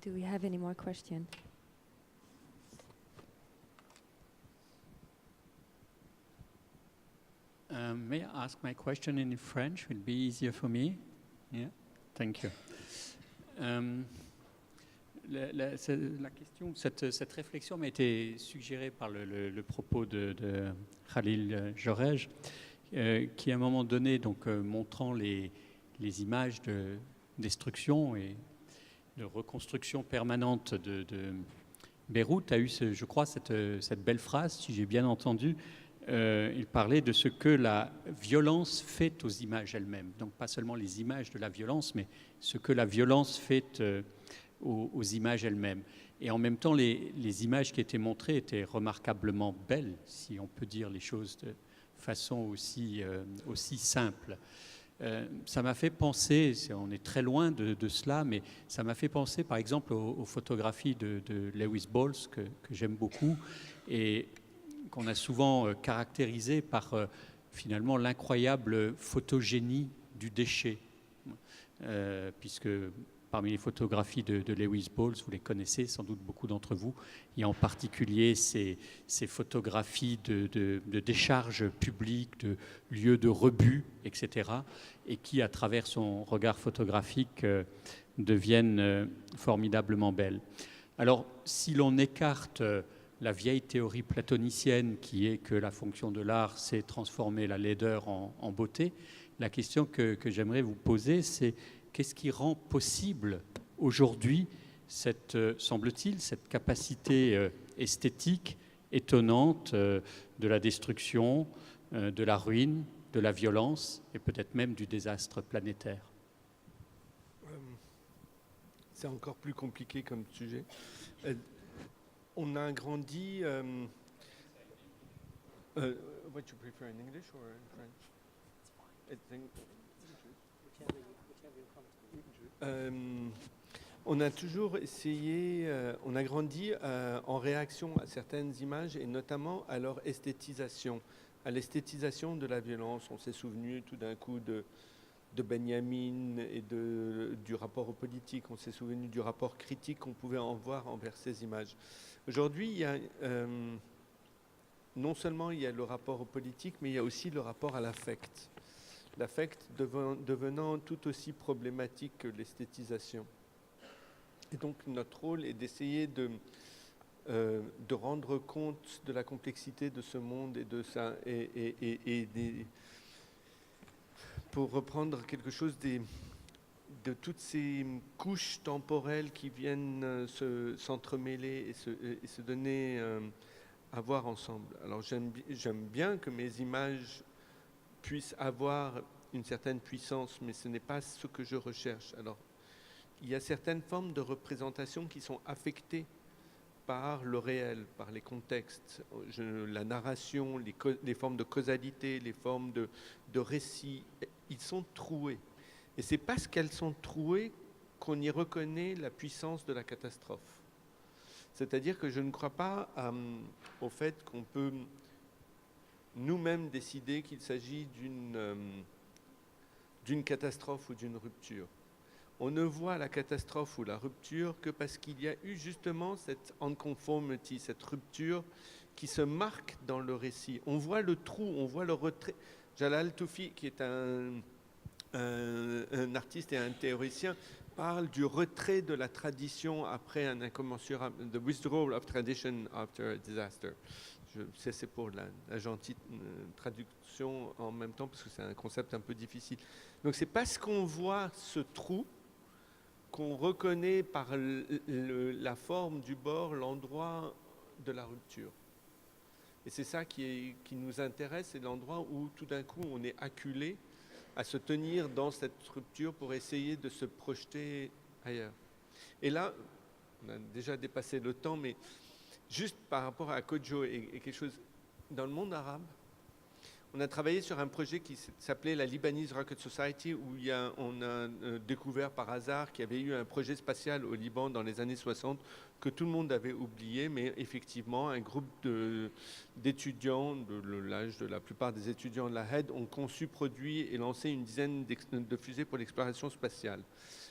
Speaker 9: Do we have any more questions?
Speaker 11: May I ask my question in French? Will be easier for me. Yeah, thank you. La question, cette réflexion m'a été suggérée par le propos de Khalil Joreige, qui à un moment donné, donc montrant les images de destruction et de reconstruction permanente de Beyrouth, a eu, je crois, cette belle phrase, si j'ai bien entendu. Il parlait de ce que la violence fait aux images elles-mêmes. Donc pas seulement les images de la violence, mais ce que la violence fait aux images elles-mêmes. Et en même temps, les images qui étaient montrées étaient remarquablement belles, si on peut dire les choses de façon aussi simple. Ça m'a fait penser, on est très loin de cela, mais ça m'a fait penser par exemple aux photographies de Lewis Balls, que j'aime beaucoup, et qu'on a souvent caractérisé par finalement l'incroyable photogénie du déchet. Puisque parmi les photographies de Lewis Balls, vous les connaissez sans doute beaucoup d'entre vous, il y a en particulier ces photographies de décharges publiques, de lieux de rebut, etc., et qui, à travers son regard photographique, deviennent formidablement belles. Alors, si l'on écarte la vieille théorie platonicienne qui est que la fonction de l'art, c'est transformer la laideur en beauté, la question que j'aimerais vous poser, c'est qu'est-ce qui rend possible aujourd'hui, semble-t-il, cette capacité esthétique étonnante de la destruction, de la ruine, de la violence et peut-être même du désastre planétaire?
Speaker 7: C'est encore plus compliqué comme sujet. On a grandi... what you prefer, in English or in French? On a toujours essayé, on a grandi en réaction à certaines images et notamment à leur esthétisation, à l'esthétisation de la violence. On s'est souvenu tout d'un coup de Benjamin et du rapport aux politiques. On s'est souvenu du rapport critique qu'on pouvait en voir envers ces images. Aujourd'hui, il y a, non seulement il y a le rapport aux politiques, mais il y a aussi le rapport à l'affect. L'affect devenant tout aussi problématique que l'esthétisation. Et donc notre rôle est d'essayer de rendre compte de la complexité de ce monde et de ça, pour reprendre quelque chose de toutes ces couches temporelles qui viennent s'entremêler et se donner à voir ensemble. Alors j'aime bien que mes images puissent avoir une certaine puissance, mais ce n'est pas ce que je recherche. Alors, il y a certaines formes de représentation qui sont affectées par le réel, par les contextes, la narration, les formes de causalité, les formes de récit. Ils sont troués. Et c'est parce qu'elles sont trouées qu'on y reconnaît la puissance de la catastrophe. C'est-à-dire que je ne crois pas au fait qu'on peut nous-mêmes décider qu'il s'agit d'une catastrophe ou d'une rupture. On ne voit la catastrophe ou la rupture que parce qu'il y a eu justement cette unconformity, cette rupture qui se marque dans le récit. On voit le trou, on voit le retrait. Jalal Toufi, qui est un artiste et un théoricien, parle du retrait de la tradition après un incommensurable, the withdrawal of tradition after a disaster. Je sais, c'est pour la gentille traduction en même temps, parce que c'est un concept un peu difficile. Donc c'est parce qu'on voit ce trou qu'on reconnaît par la forme du bord l'endroit de la rupture. Et c'est ça qui nous intéresse, c'est l'endroit où tout d'un coup on est acculé à se tenir dans cette rupture pour essayer de se projeter ailleurs. Et là, on a déjà dépassé le temps, mais juste par rapport à Kodwo et quelque chose, dans le monde arabe, on a travaillé sur un projet qui s'appelait la Lebanese Rocket Society, où on a découvert par hasard qu'il y avait eu un projet spatial au Liban dans les années 60 que tout le monde avait oublié, mais effectivement, un groupe d'étudiants, de l'âge de la plupart des étudiants de la HED, ont conçu, produit et lancé une dizaine de fusées pour l'exploration spatiale.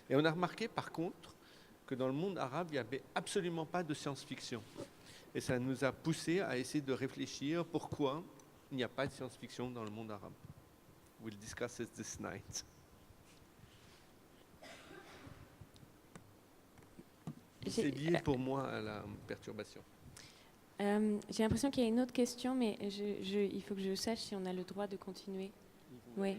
Speaker 7: Et on a remarqué par contre que dans le monde arabe, il n'y avait absolument pas de science-fiction. Et ça nous a poussé à essayer de réfléchir pourquoi il n'y a pas de science-fiction dans le monde arabe. We'll discuss it this night. C'est lié pour moi à la perturbation.
Speaker 9: J'ai l'impression qu'il y a une autre question, mais il faut que je sache si on a le droit de continuer. Oui.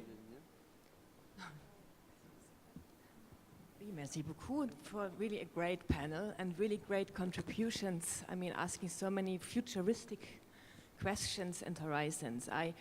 Speaker 12: Merci beaucoup for really a great panel and really great contributions. I mean, asking so many futuristic questions and horizons. I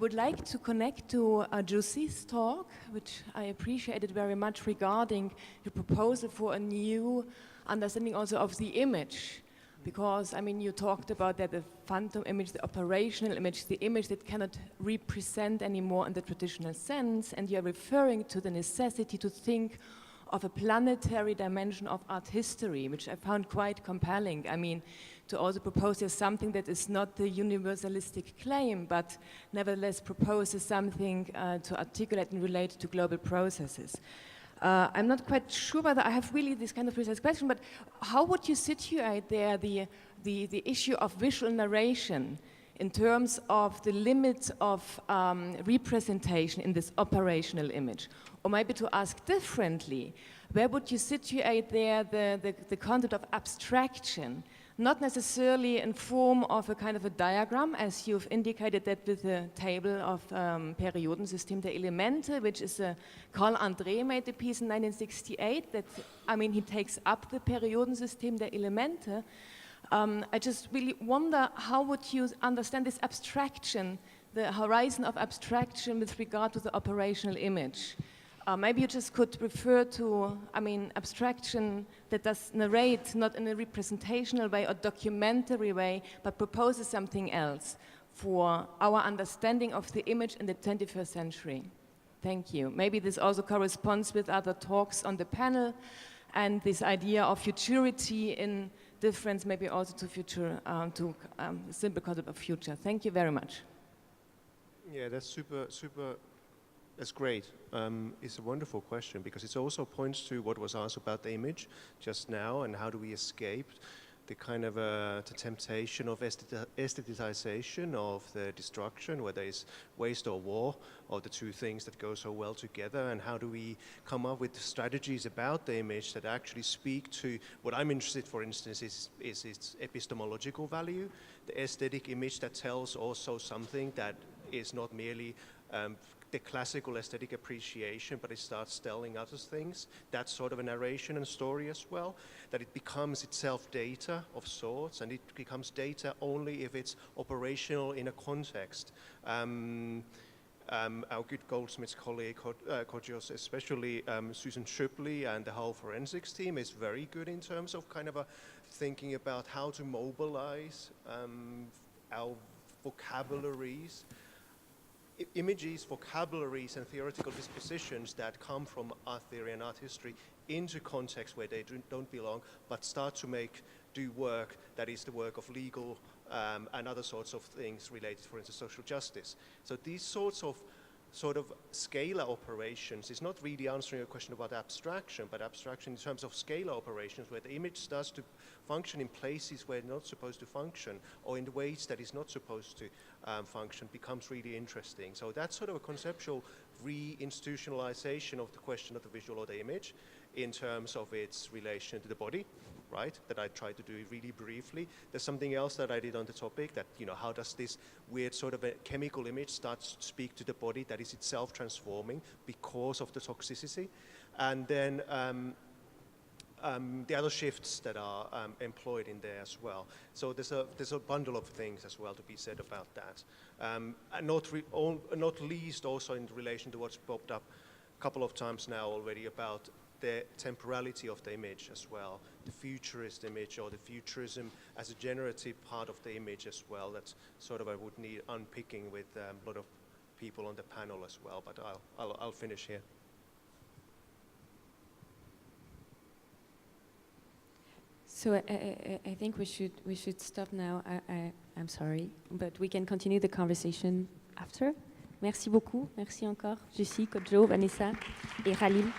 Speaker 12: would like to connect to Jussi's talk, which I appreciated very much, regarding the proposal for a new understanding also of the image. Because, I mean, you talked about that the phantom image, the operational image, the image that cannot represent anymore in the traditional sense, and you're referring to the necessity to think of a planetary dimension of art history, which I found quite compelling. I mean, to also propose as something that is not the universalistic claim, but nevertheless proposes something to articulate and relate to global processes. I'm not quite sure whether I have really this kind of precise question, but how would you situate there the issue of visual narration in terms of the limits of representation in this operational image? Or maybe to ask differently, where would you situate there the concept of abstraction? Not necessarily in form of a kind of a diagram, as you've indicated that with the table of Periodensystem der Elemente, which is Carl André made the piece in 1968. That, I mean, he takes up the Periodensystem der Elemente. I just really wonder, how would you understand this abstraction, the horizon of abstraction with regard to the operational image? Maybe you just could refer to, I mean, abstraction that does narrate not in a representational way or documentary way, but proposes something else for our understanding of the image in the 21st century. Thank you. Maybe this also corresponds with other talks on the panel and this idea of futurity in difference, maybe also to future, to simple concept of future. Thank you very much.
Speaker 2: Yeah, that's super. That's great. It's a wonderful question because it also points to what was asked about the image just now and how do we escape the kind of the temptation of aestheticization of the destruction, whether it's waste or war, or the two things that go so well together, and how do we come up with strategies about the image that actually speak to what I'm interested, for instance, is its epistemological value, the aesthetic image that tells also something that is not merely the classical aesthetic appreciation, but it starts telling other things. That's sort of a narration and story as well, that it becomes itself data of sorts, and it becomes data only if it's operational in a context. Our good Goldsmith colleague, Kodwo, especially Susan Shipley and the whole forensics team, is very good in terms of kind of thinking about how to mobilize our vocabularies, images, vocabularies, and theoretical dispositions that come from art theory and art history into contexts where they don't belong, but start to do work that is the work of legal and other sorts of things related, for instance, social justice. So these sorts of scalar operations is not really answering a question about abstraction, but abstraction in terms of scalar operations where the image starts to function in places where it's not supposed to function, or in the ways that it's not supposed to function, becomes really interesting. So that's sort of a conceptual re-institutionalization of the question of the visual or the image in terms of its relation to the body, right, that I tried to do really briefly. There's something else that I did on the topic that, how does this weird sort of a chemical image start to speak to the body that is itself transforming because of the toxicity. And then the other shifts that are employed in there as well. So there's a bundle of things as well to be said about that. And not least also in relation to what's popped up a couple of times now already about the temporality of the image as well, the futurist image or the futurism as a generative part of the image as well. That's sort of I would need unpicking with a lot of people on the panel as well, but I'll finish here.
Speaker 9: So I think we should stop now. I'm sorry, but we can continue the conversation after. Merci beaucoup. Merci encore, Jussi, Kodwo, Vanessa et Khalil.